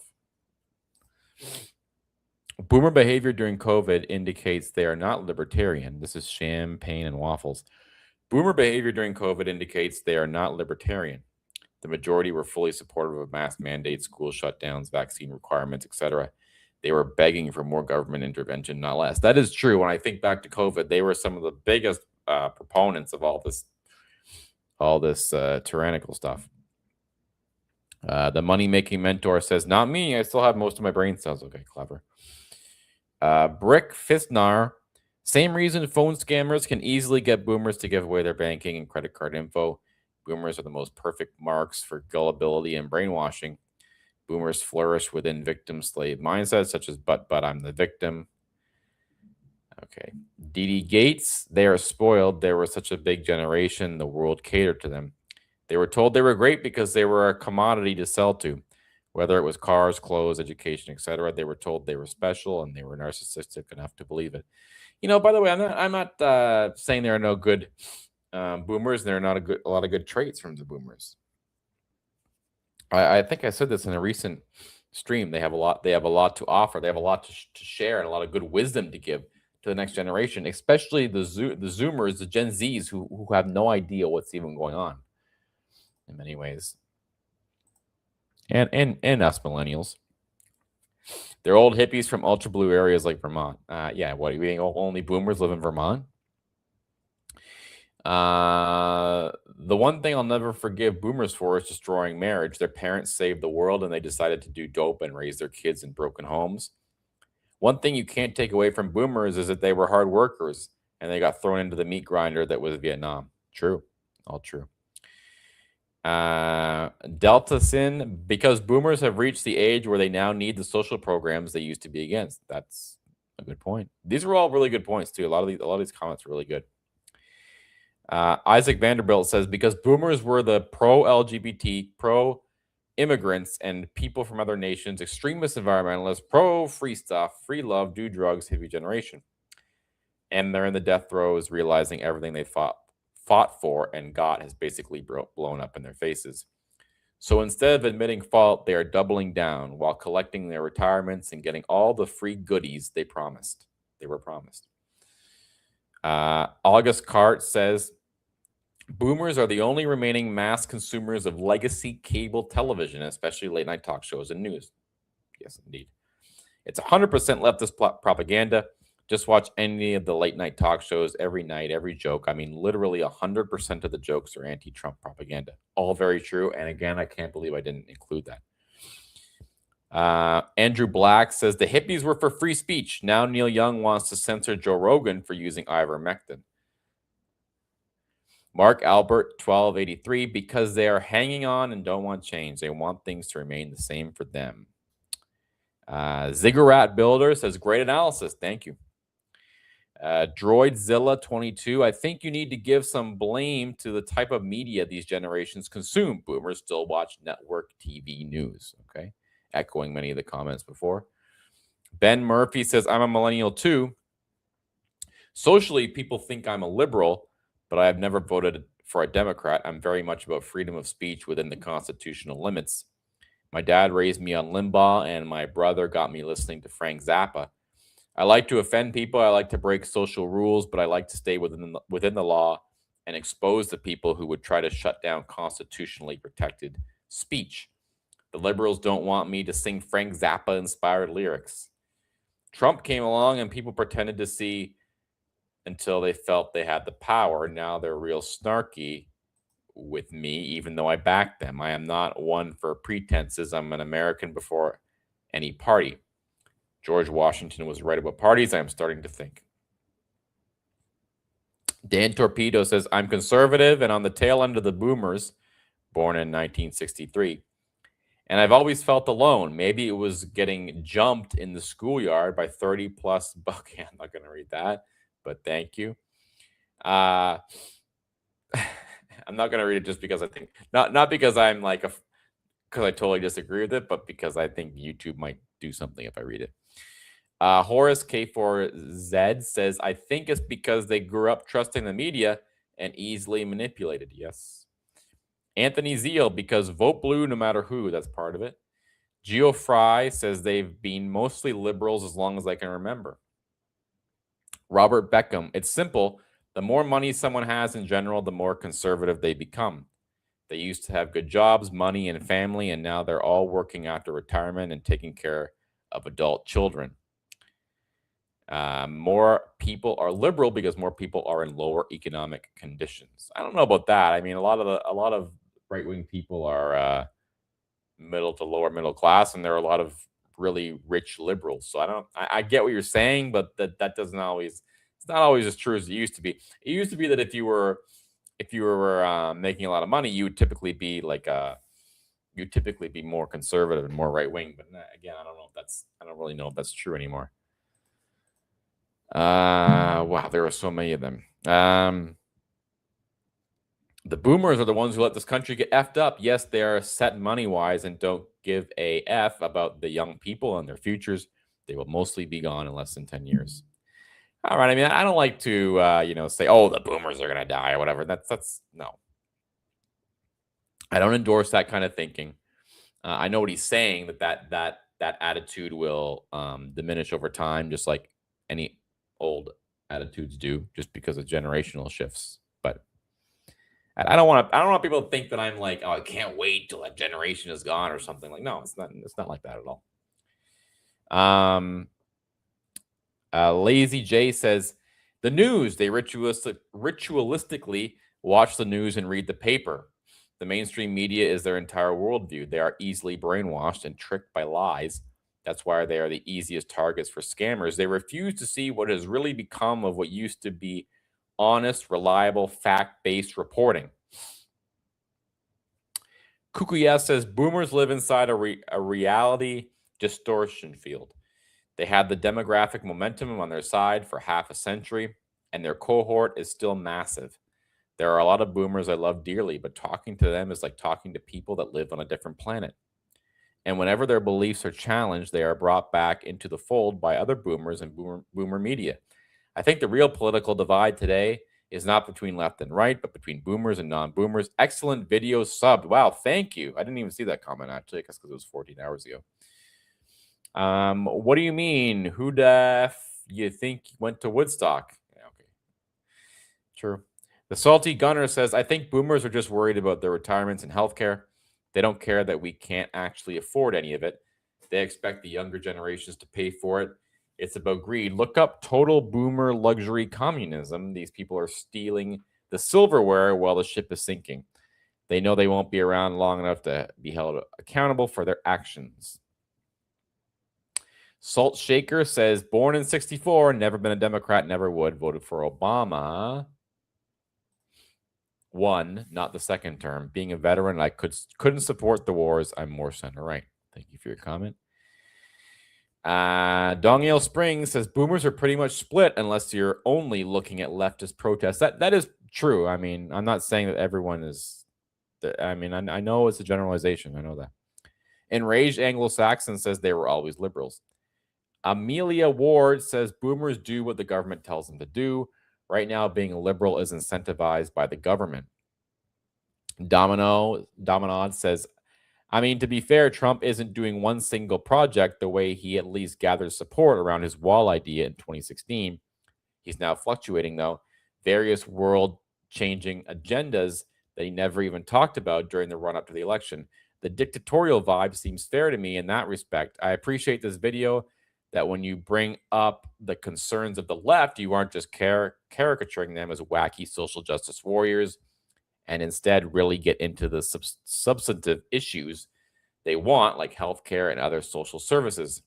Boomer behavior during COVID indicates they are not libertarian. This is champagne and waffles. Boomer behavior during COVID indicates they are not libertarian. The majority were fully supportive of mask mandates, school shutdowns, vaccine requirements, etc. They were begging for more government intervention, not less. That is true. When I think back to COVID, they were some of the biggest proponents of all this tyrannical stuff. The money-making mentor says, not me. I still have most of my brain cells. Okay, clever. Brick Fistnar, same reason phone scammers can easily get boomers to give away their banking and credit card info. Boomers are the most perfect marks for gullibility and brainwashing. Boomers flourish within victim-slave mindsets, such as but I'm the victim. Okay. D.D. Gates, they are spoiled. They were such a big generation. The world catered to them. They were told they were great because they were a commodity to sell to. Whether it was cars, clothes, education, etc., they were told they were special, and they were narcissistic enough to believe it. You know, by the way, I'm not saying there are no good boomers, and there are not a lot of good traits from the boomers. I think I said this in a recent stream. They have a lot to offer. They have a lot to share and a lot of good wisdom to give to the next generation, especially the Zoomers, the Gen Zs who have no idea what's even going on in many ways. And us millennials. They're old hippies from ultra blue areas like Vermont. Yeah, what, you think only boomers live in Vermont? The one thing I'll never forgive boomers for is destroying marriage. Their parents saved the world and they decided to do dope and raise their kids in broken homes. One thing you can't take away from boomers is that they were hard workers and they got thrown into the meat grinder that was Vietnam. True. All true. Delta Sin, because boomers have reached the age where they now need the social programs they used to be against. That's a good point. These are all really good points too. A lot of these comments are really good. Isaac Vanderbilt says, because boomers were the pro-LGBT, pro-immigrants, and people from other nations, extremist environmentalists, pro-free stuff, free love, do drugs, hippie generation. And they're in the death throes, realizing everything they fought for and got has basically blown up in their faces. So instead of admitting fault, they are doubling down while collecting their retirements and getting all the free goodies they were promised. August Cart says, boomers are the only remaining mass consumers of legacy cable television, especially late night talk shows and news. Yes, indeed. It's 100% leftist propaganda. Just watch any of the late night talk shows every night, every joke. I mean, literally 100% of the jokes are anti-Trump propaganda. All very true. And again, I can't believe I didn't include that. Andrew Black says the hippies were for free speech. Now Neil Young wants to censor Joe Rogan for using ivermectin. Mark Albert, 1283, because they are hanging on and don't want change. They want things to remain the same for them. Ziggurat Builder says, great analysis. Thank you. Droidzilla22, I think you need to give some blame to the type of media these generations consume. Boomers still watch network TV news. Okay. Echoing many of the comments before. Ben Murphy says, I'm a millennial too. Socially, people think I'm a liberal, but I have never voted for a Democrat. I'm very much about freedom of speech within the constitutional limits. My dad raised me on Limbaugh, and my brother got me listening to Frank Zappa. I like to offend people. I like to break social rules, but I like to stay within the law and expose the people who would try to shut down constitutionally protected speech. The liberals don't want me to sing Frank Zappa-inspired lyrics. Trump came along, and people pretended to see until they felt they had the power. Now they're real snarky with me, even though I back them. I am not one for pretenses. I'm an American before any party. George Washington was right about parties, I am starting to think. Dan Torpedo says, I'm conservative and on the tail end of the boomers, born in 1963. And I've always felt alone. Maybe it was getting jumped in the schoolyard by 30 plus buck. I'm not going to read that, but thank you. I'm not going to read it just because I think, not because I'm like, because I totally disagree with it, but because I think YouTube might do something if I read it. Horace K4Z says, I think it's because they grew up trusting the media and easily manipulated. Yes. Anthony Zeal, because vote blue no matter who. That's part of it. Geo Fry says they've been mostly liberals as long as I can remember. Robert Beckham, it's simple. The more money someone has in general, the more conservative they become. They used to have good jobs, money, and family, and now they're all working after retirement and taking care of adult children. More people are liberal because more people are in lower economic conditions. I don't know about that. I mean, a lot of right-wing people are middle to lower middle class, and there are a lot of really rich liberals. So I get what you're saying, but that doesn't always, it's not always as true as it used to be. It used to be that if you were making a lot of money, you would typically be like you'd typically be more conservative and more right-wing. But again, I don't really know if that's true anymore. Wow, there are so many of them. The boomers are the ones who let this country get effed up. Yes, they are set money-wise and don't give a F about the young people and their futures. They will mostly be gone in less than 10 years. All right. I mean, I don't like to, say, oh, the boomers are going to die or whatever. That's no. I don't endorse that kind of thinking. I know what he's saying, that attitude will diminish over time, just like any old attitudes do, just because of generational shifts. But I don't want people to think that I'm like, oh, I can't wait till that generation is gone or something. Like, no, it's not like that at all. Lazy J says, the news, they ritualistically watch the news and read the paper. The mainstream media is their entire worldview. They are easily brainwashed and tricked by lies. That's why they are the easiest targets for scammers. They refuse to see what has really become of what used to be honest, reliable, fact-based reporting. Kukuya says, boomers live inside a reality distortion field. They had the demographic momentum on their side for half a century, and their cohort is still massive. There are a lot of boomers I love dearly, but talking to them is like talking to people that live on a different planet. And whenever their beliefs are challenged, they are brought back into the fold by other boomers and boomer media. I think the real political divide today is not between left and right, but between boomers and non-boomers. Excellent video subbed. Wow, thank you. I didn't even see that comment, actually, because it was 14 hours ago. What do you mean? Who the you think went to Woodstock? Yeah, okay. True. The Salty Gunner says, I think boomers are just worried about their retirements and healthcare. They don't care that we can't actually afford any of it. They expect the younger generations to pay for it. It's about greed. Look up total boomer luxury communism. These people are stealing the silverware while the ship is sinking. They know they won't be around long enough to be held accountable for their actions. Salt Shaker says, born in 64, never been a Democrat, never would, voted for Obama. One, not the second term. Being a veteran, I couldn't support the wars. I'm more center right. Thank you for your comment. Dongale Springs says boomers are pretty much split unless you're only looking at leftist protests. That is true. I mean, I'm not saying that everyone is. I mean, I know it's a generalization. I know that. Enraged Anglo-Saxon says they were always liberals. Amelia Ward says boomers do what the government tells them to do. Right now, being a liberal is incentivized by the government. Dominod says, I mean, to be fair, Trump isn't doing one single project the way he at least gathered support around his wall idea in 2016. He's now fluctuating, though, various world-changing agendas that he never even talked about during the run-up to the election. The dictatorial vibe seems fair to me in that respect. I appreciate this video that when you bring up the concerns of the left, you aren't just caricaturing them as wacky social justice warriors, and instead really get into the substantive issues they want, like healthcare and other social services.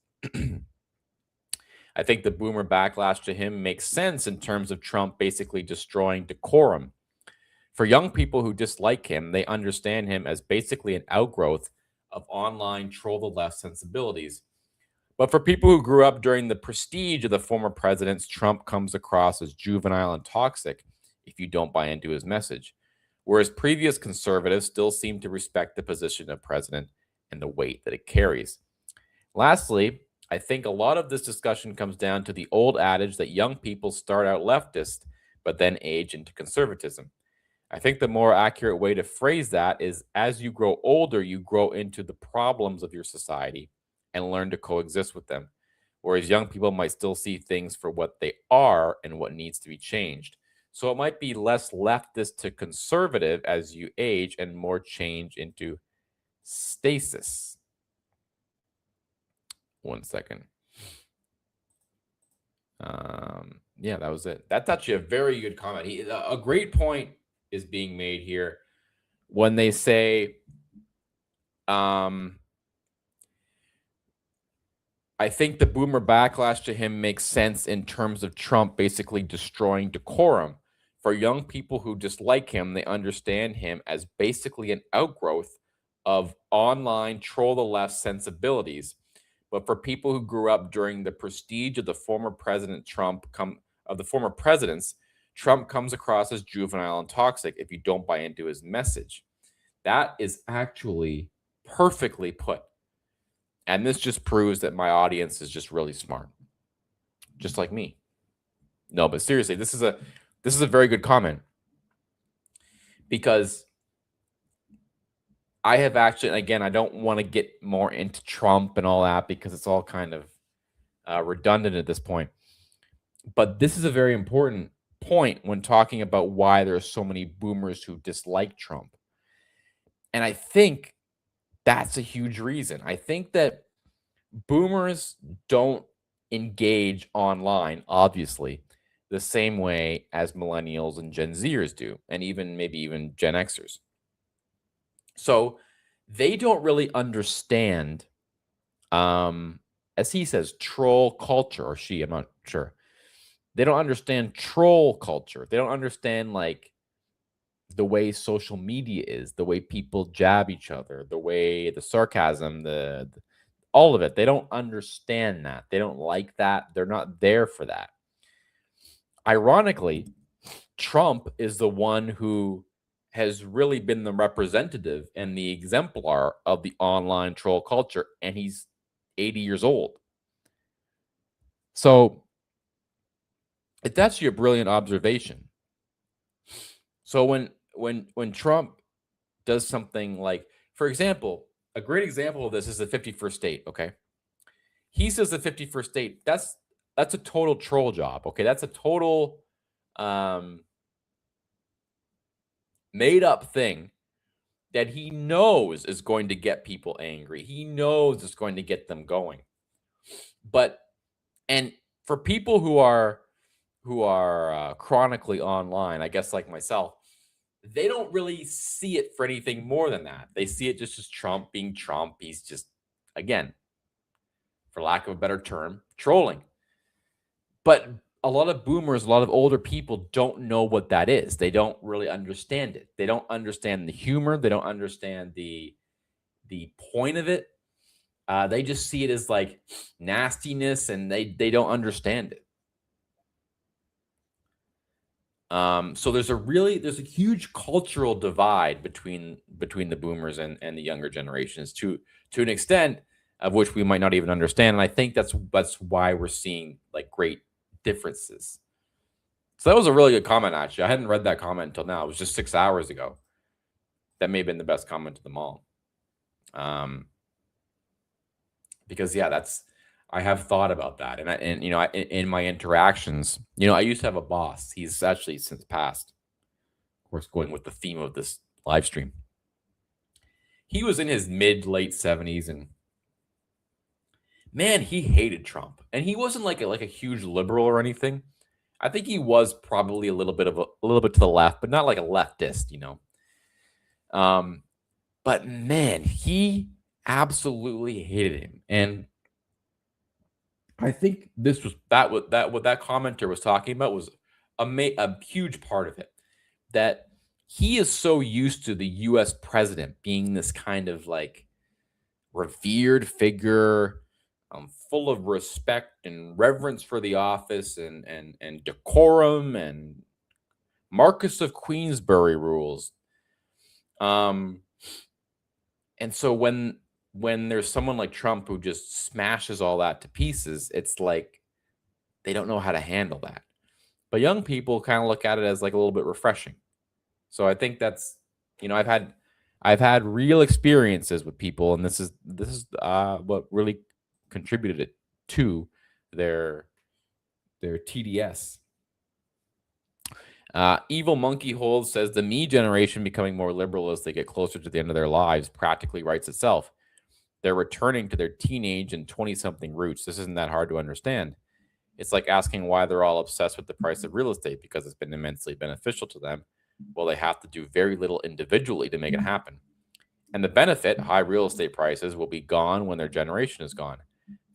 I think the boomer backlash to him makes sense in terms of Trump basically destroying decorum. For young people who dislike him, they understand him as basically an outgrowth of online troll the left sensibilities. But for people who grew up during the prestige of the former presidents, Trump comes across as juvenile and toxic if you don't buy into his message. Whereas previous conservatives still seem to respect the position of president and the weight that it carries. Lastly, I think a lot of this discussion comes down to the old adage that young people start out leftist, but then age into conservatism. I think the more accurate way to phrase that is as you grow older, you grow into the problems of your society and learn to coexist with them. Whereas young people might still see things for what they are and what needs to be changed. So it might be less leftist to conservative as you age and more change into stasis. One second. Yeah, that was it. That's actually a very good comment. A great point is being made here when they say, I think the boomer backlash to him makes sense in terms of Trump basically destroying decorum. For young people who dislike him, they understand him as basically an outgrowth of online troll the left sensibilities. But for people who grew up during the prestige of the former president Trump Trump comes across as juvenile and toxic if you don't buy into his message. That is actually perfectly put. And this just proves that my audience is just really smart. Just like me. No, but seriously, this is a very good comment. Because I have actually, and again, I don't want to get more into Trump and all that because it's all kind of redundant at this point. But this is a very important point when talking about why there are so many boomers who dislike Trump. And I think that's a huge reason. I think that boomers don't engage online, obviously, the same way as millennials and Gen Zers do, and maybe even Gen Xers. So they don't really understand, as he says, troll culture, or she, I'm not sure. They don't understand troll culture. They don't understand like the way social media is, the way people jab each other, the way the sarcasm, all of it. They don't understand that. They don't like that. They're not there for that. Ironically, Trump is the one who has really been the representative and the exemplar of the online troll culture, and he's 80 years old. So it's actually a brilliant observation. So when Trump does something like, for example, a great example of this is the 51st state, okay? He says the 51st state, that's a total troll job, okay? That's a total made up thing that he knows is going to get people angry. He knows it's going to get them going. And for people who are chronically online, I guess like myself, they don't really see it for anything more than that. They see it just as Trump being Trump. He's just, again, for lack of a better term, trolling. But a lot of boomers, a lot of older people don't know what that is. They don't really understand it. They don't understand the humor. They don't understand the point of it. They just see it as like nastiness, and they don't understand it. So there's a huge cultural divide between the boomers and the younger generations to an extent of which we might not even understand. And I think that's why we're seeing like great differences. So that was a really good comment, actually. I hadn't read that comment until now. It was just 6 hours ago. That may have been the best comment of them all. Because I have thought about that, and in my interactions, I used to have a boss. He's actually since passed. Of course, going with the theme of this live stream. He was in his late 70s, and man, he hated Trump. And he wasn't like a huge liberal or anything. I think he was probably a little bit to the left, but not like a leftist, But man, he absolutely hated him. And I think this was what that commenter was talking about was a huge part of it. That he is so used to the U.S. president being this kind of like revered figure, full of respect and reverence for the office and decorum and Marquess of Queensberry rules. And so when there's someone like Trump who just smashes all that to pieces, it's like they don't know how to handle that. But young people kind of look at it as like a little bit refreshing. So I think that's, I've had real experiences with people, and this is what really contributed to their TDS. Evil Monkey Holds says the me generation becoming more liberal as they get closer to the end of their lives practically writes itself. They're returning to their teenage and 20-something roots. This isn't that hard to understand. It's like asking why they're all obsessed with the price of real estate because it's been immensely beneficial to them. Well, they have to do very little individually to make it happen. And the benefit, high real estate prices, will be gone when their generation is gone.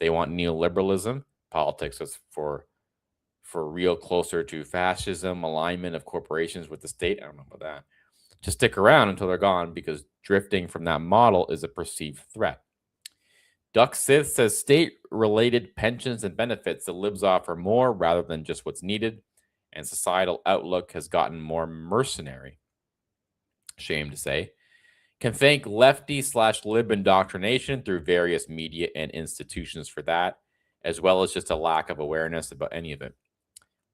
They want neoliberalism, politics is for real closer to fascism, alignment of corporations with the state. I don't know about that. To stick around until they're gone because drifting from that model is a perceived threat. Duck Sith says state-related pensions and benefits the libs offer more rather than just what's needed, and societal outlook has gotten more mercenary. Shame to say. Can thank lefty/lib indoctrination through various media and institutions for that, as well as just a lack of awareness about any of it.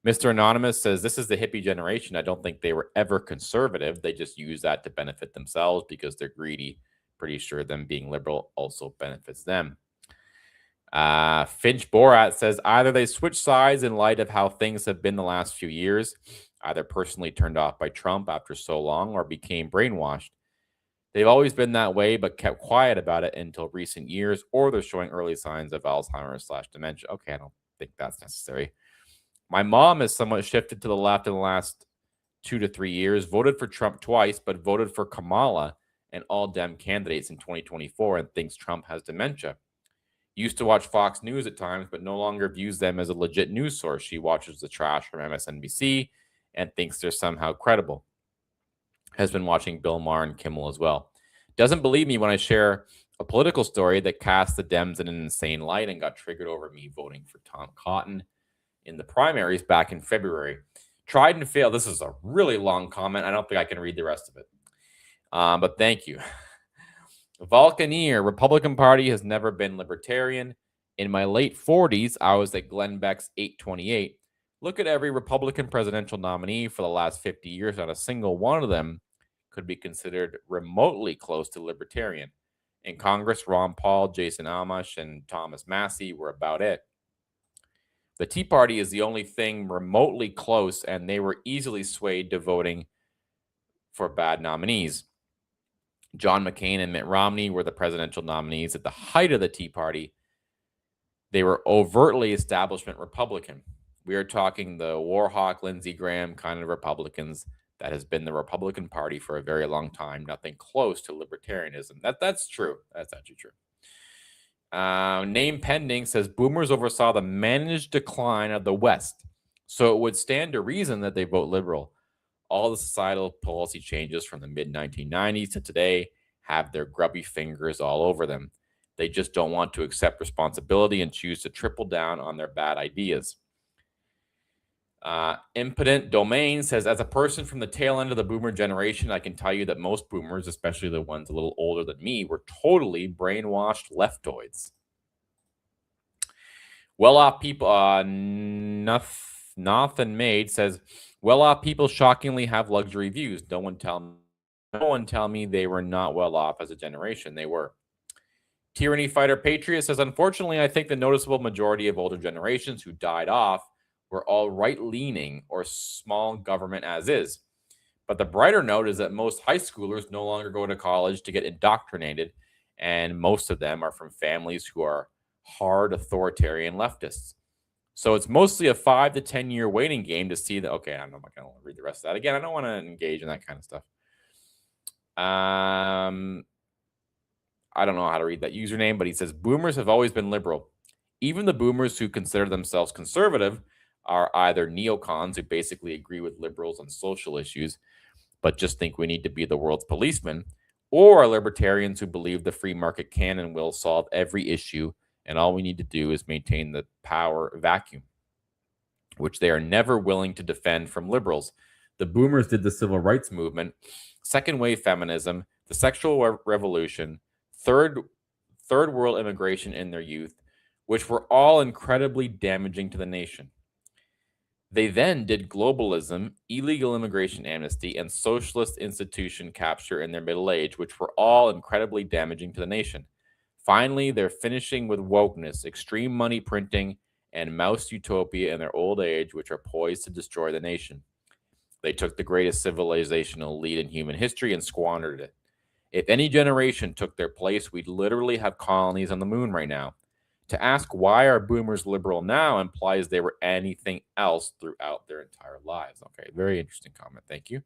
Mr. Anonymous says, this is the hippie generation. I don't think they were ever conservative. They just use that to benefit themselves because they're greedy. Pretty sure them being liberal also benefits them. Finch Borat says, either they switch sides in light of how things have been the last few years, either personally turned off by Trump after so long or became brainwashed. They've always been that way, but kept quiet about it until recent years, or they're showing early signs of Alzheimer's/dementia. Okay, I don't think that's necessary. My mom has somewhat shifted to the left in the last 2 to 3 years, voted for Trump twice, but voted for Kamala and all Dem candidates in 2024 and thinks Trump has dementia. Used to watch Fox News at times, but no longer views them as a legit news source. She watches the trash from MSNBC and thinks they're somehow credible. Has been watching Bill Maher and Kimmel as well. Doesn't believe me when I share a political story that cast the Dems in an insane light and got triggered over me voting for Tom Cotton in the primaries back in February. Tried and failed. This is a really long comment. I don't think I can read the rest of it. But thank you. Volcaneer, Republican Party has never been libertarian. In my late 40s, I was at Glenn Beck's 828. Look at every Republican presidential nominee for the last 50 years. Not a single one of them could be considered remotely close to libertarian. In Congress, Ron Paul, Jason Amash, and Thomas Massie were about it. The Tea Party is the only thing remotely close, and they were easily swayed to voting for bad nominees. John McCain and Mitt Romney were the presidential nominees at the height of the Tea Party. They were overtly establishment Republican. We are talking the Warhawk, Lindsey Graham kind of Republicans that has been the Republican Party for a very long time. Nothing close to libertarianism. That's true. That's actually true. Name pending says boomers oversaw the managed decline of the West, so it would stand to reason that they vote liberal. All the societal policy changes from the mid-1990s to today have their grubby fingers all over them. They just don't want to accept responsibility and choose to triple down on their bad ideas. Impotent Domain says, as a person from the tail end of the boomer generation, I can tell you that most boomers, especially the ones a little older than me, were totally brainwashed leftoids. Well-off people, Nathan Maid says, well-off people shockingly have luxury views. No one tell me they were not well off as a generation. They were. Tyranny Fighter Patriot says, unfortunately, I think the noticeable majority of older generations who died off were all right-leaning or small government as is. But the brighter note is that most high schoolers no longer go to college to get indoctrinated, and most of them are from families who are hard authoritarian leftists. So it's mostly a 5 to 10 year waiting game to see that. Okay, I'm not going to read the rest of that. Again, I don't want to engage in that kind of stuff. I don't know how to read that username, but he says, boomers have always been liberal. Even the boomers who consider themselves conservative are either neocons who basically agree with liberals on social issues, but just think we need to be the world's policeman, or libertarians who believe the free market can and will solve every issue, and all we need to do is maintain the power vacuum, which they are never willing to defend from liberals. The boomers did the civil rights movement, second wave feminism, the sexual revolution, third world immigration in their youth, which were all incredibly damaging to the nation. They then did globalism, illegal immigration amnesty, and socialist institution capture in their middle age, which were all incredibly damaging to the nation. Finally, they're finishing with wokeness, extreme money printing, and mouse utopia in their old age, which are poised to destroy the nation. They took the greatest civilizational lead in human history and squandered it. If any generation took their place, we'd literally have colonies on the moon right now. To ask why are boomers liberal now implies they were anything else throughout their entire lives. Okay, very interesting comment. Thank you.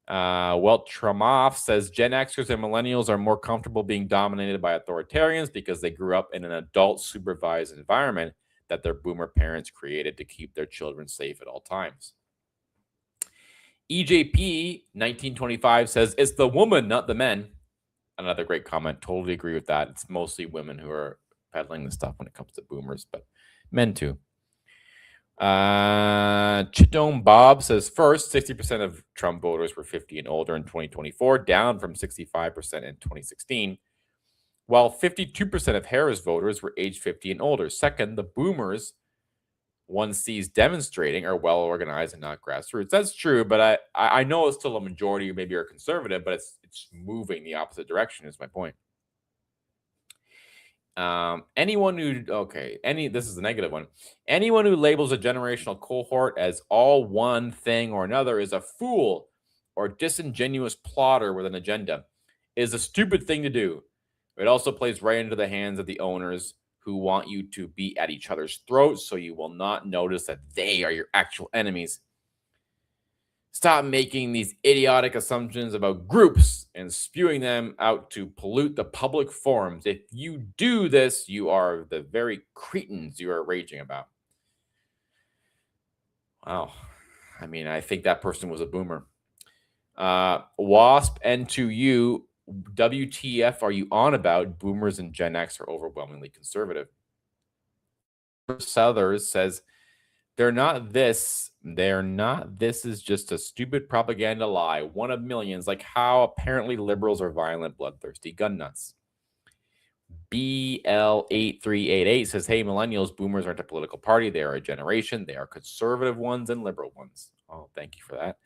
Tramoff says Gen Xers and millennials are more comfortable being dominated by authoritarians because they grew up in an adult supervised environment that their boomer parents created to keep their children safe at all times. EJP 1925 says it's the woman, not the men. Another great comment. Totally agree with that. It's mostly women who are peddling the stuff when it comes to boomers, but men too. Chitone Bob says, first, 60% of Trump voters were 50 and older in 2024, down from 65% in 2016, while 52% of Harris voters were age 50 and older. Second, the boomers one sees demonstrating are well organized and not grassroots. That's true, but I know it's still a majority who maybe are conservative, but it's moving the opposite direction is my point. This is the negative one. Anyone who labels a generational cohort as all one thing or another is a fool or disingenuous plotter with an agenda. It is a stupid thing to do. It also plays right into the hands of the owners who want you to be at each other's throats so you will not notice that they are your actual enemies. Stop making these idiotic assumptions about groups and spewing them out to pollute the public forums. If you do this, you are the very cretins you are raging about. Wow. I mean, I think that person was a boomer. Wasp N2U, WTF are you on about? Boomers and Gen X are overwhelmingly conservative. Southers says, they're not this is just a stupid propaganda lie, one of millions, like how apparently liberals are violent, bloodthirsty gun nuts. BL8388 says, hey, millennials, boomers aren't a political party. They are a generation. They are conservative ones and liberal ones. Oh, thank you for that.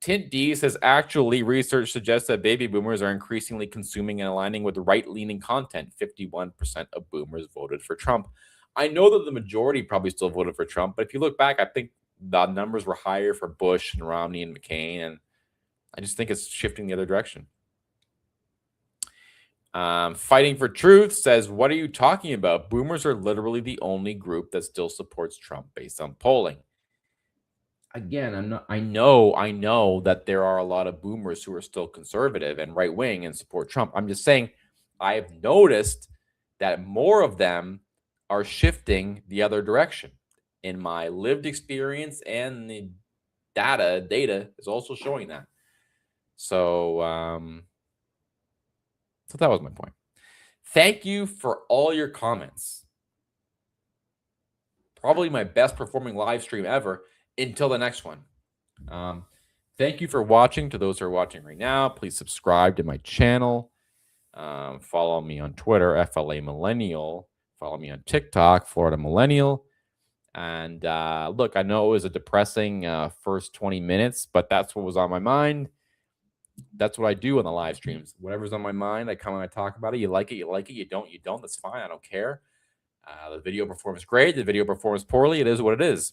Tint D says, actually, research suggests that baby boomers are increasingly consuming and aligning with right-leaning content. 51% of boomers voted for Trump. I know that the majority probably still voted for Trump, but if you look back, I think the numbers were higher for Bush and Romney and McCain, and I just think it's shifting the other direction. Fighting for Truth says, what are you talking about? Boomers are literally the only group that still supports Trump based on polling. Again, I know that there are a lot of boomers who are still conservative and right-wing and support Trump. I'm just saying I've noticed that more of them are shifting the other direction. In my lived experience, and the data is also showing that. So that was my point. Thank you for all your comments. Probably my best performing live stream ever until the next one. Thank you for watching. To those who are watching right now, please subscribe to my channel. Follow me on Twitter, FLA Millennial. Follow me on TikTok, Florida Millennial. And look, I know it was a depressing first 20 minutes, but that's what was on my mind. That's what I do on the live streams. Whatever's on my mind, I come and I talk about it. You like it, you like it. You don't, you don't. That's fine. I don't care. The video performs great. The video performs poorly. It is what it is.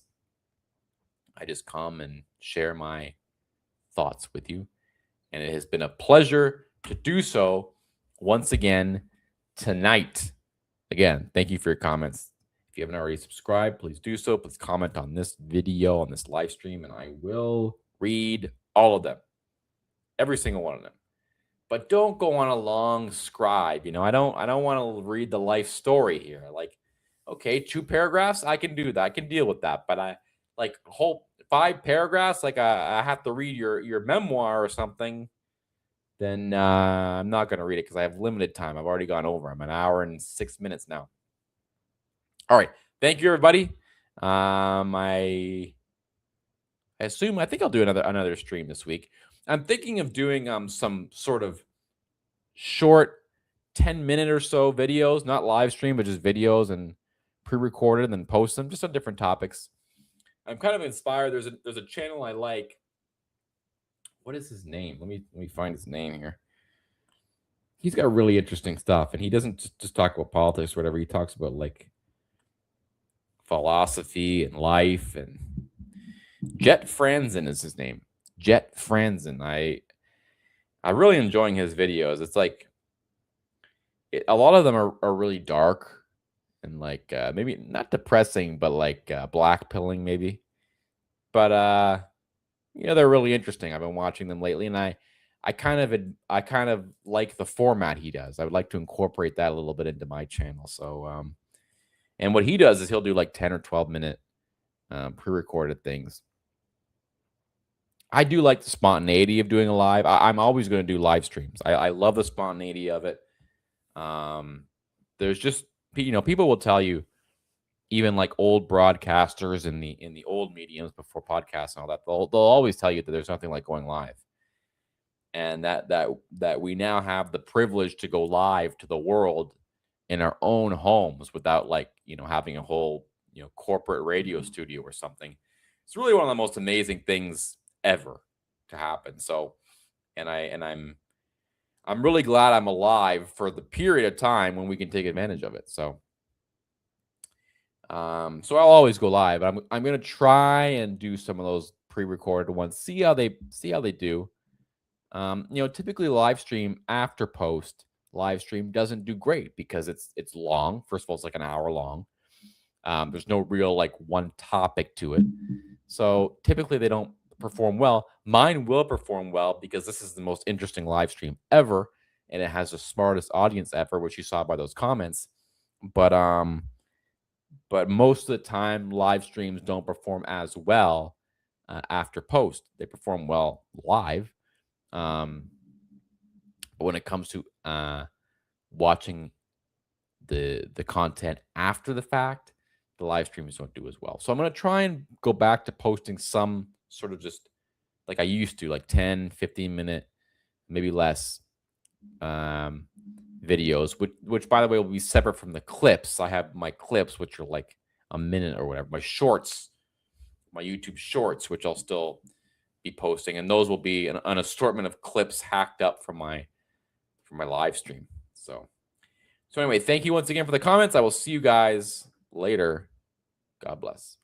I just come and share my thoughts with you. And it has been a pleasure to do so once again tonight. Again, thank you for your comments. If you haven't already subscribed, please do so. Please comment on this video, on this live stream, and I will read all of them. Every single one of them. But don't go on a long scribe. You know, I don't want to read the life story here. Like, okay, 2 paragraphs, I can do that. I can deal with that. But I like whole 5 paragraphs, like I have to read your memoir or something, then I'm not going to read it because I have limited time. I've already gone over. I'm an hour and 6 minutes now. All right. Thank you, everybody. I think I'll do another stream this week. I'm thinking of doing some sort of short 10-minute or so videos, not live stream, but just videos and pre-recorded and then post them just on different topics. I'm kind of inspired. There's a channel I like. What is his name? Let me find his name here. He's got really interesting stuff, and he doesn't just talk about politics or whatever. He talks about like philosophy and life. And Jet Franzen is his name. Jet Franzen. I'm really enjoying his videos. It's like a lot of them are really dark and like maybe not depressing, but like black pilling maybe. But you know, they're really interesting. I've been watching them lately, and I kind of like the format he does. I would like to incorporate that a little bit into my channel. So and what he does is he'll do like 10 or 12 minute pre-recorded things. I do like the spontaneity of doing a live. I'm always going to do live streams. I love the spontaneity of it. There's just, you know, people will tell you, even like old broadcasters in the old mediums before podcasts and all that, they'll always tell you that there's nothing like going live, and that we now have the privilege to go live to the world in our own homes without like, you know, having a whole, you know, corporate radio studio or something. It's really one of the most amazing things ever to happen. So, and I'm really glad I'm alive for the period of time when we can take advantage of it. So I'll always go live. I'm going to try and do some of those pre-recorded ones. See how they do. You know, typically live stream after post live stream doesn't do great because it's long. First of all, it's like an hour long. There's no real like one topic to it. So typically they don't perform well. Mine will perform well because this is the most interesting live stream ever, and it has the smartest audience ever, which you saw by those comments. But most of the time, live streams don't perform as well after post. They perform well live. But when it comes to watching the content after the fact, the live streams don't do as well. So I'm going to try and go back to posting some sort of just like I used to, like 10, 15 minute, maybe less videos, which by the way will be separate from the clips. I have my clips, which are like a minute or whatever, my shorts, my YouTube shorts, which I'll still be posting, and those will be an assortment of clips hacked up from my live stream. So anyway, thank you once again for the comments. I will see you guys later. God bless.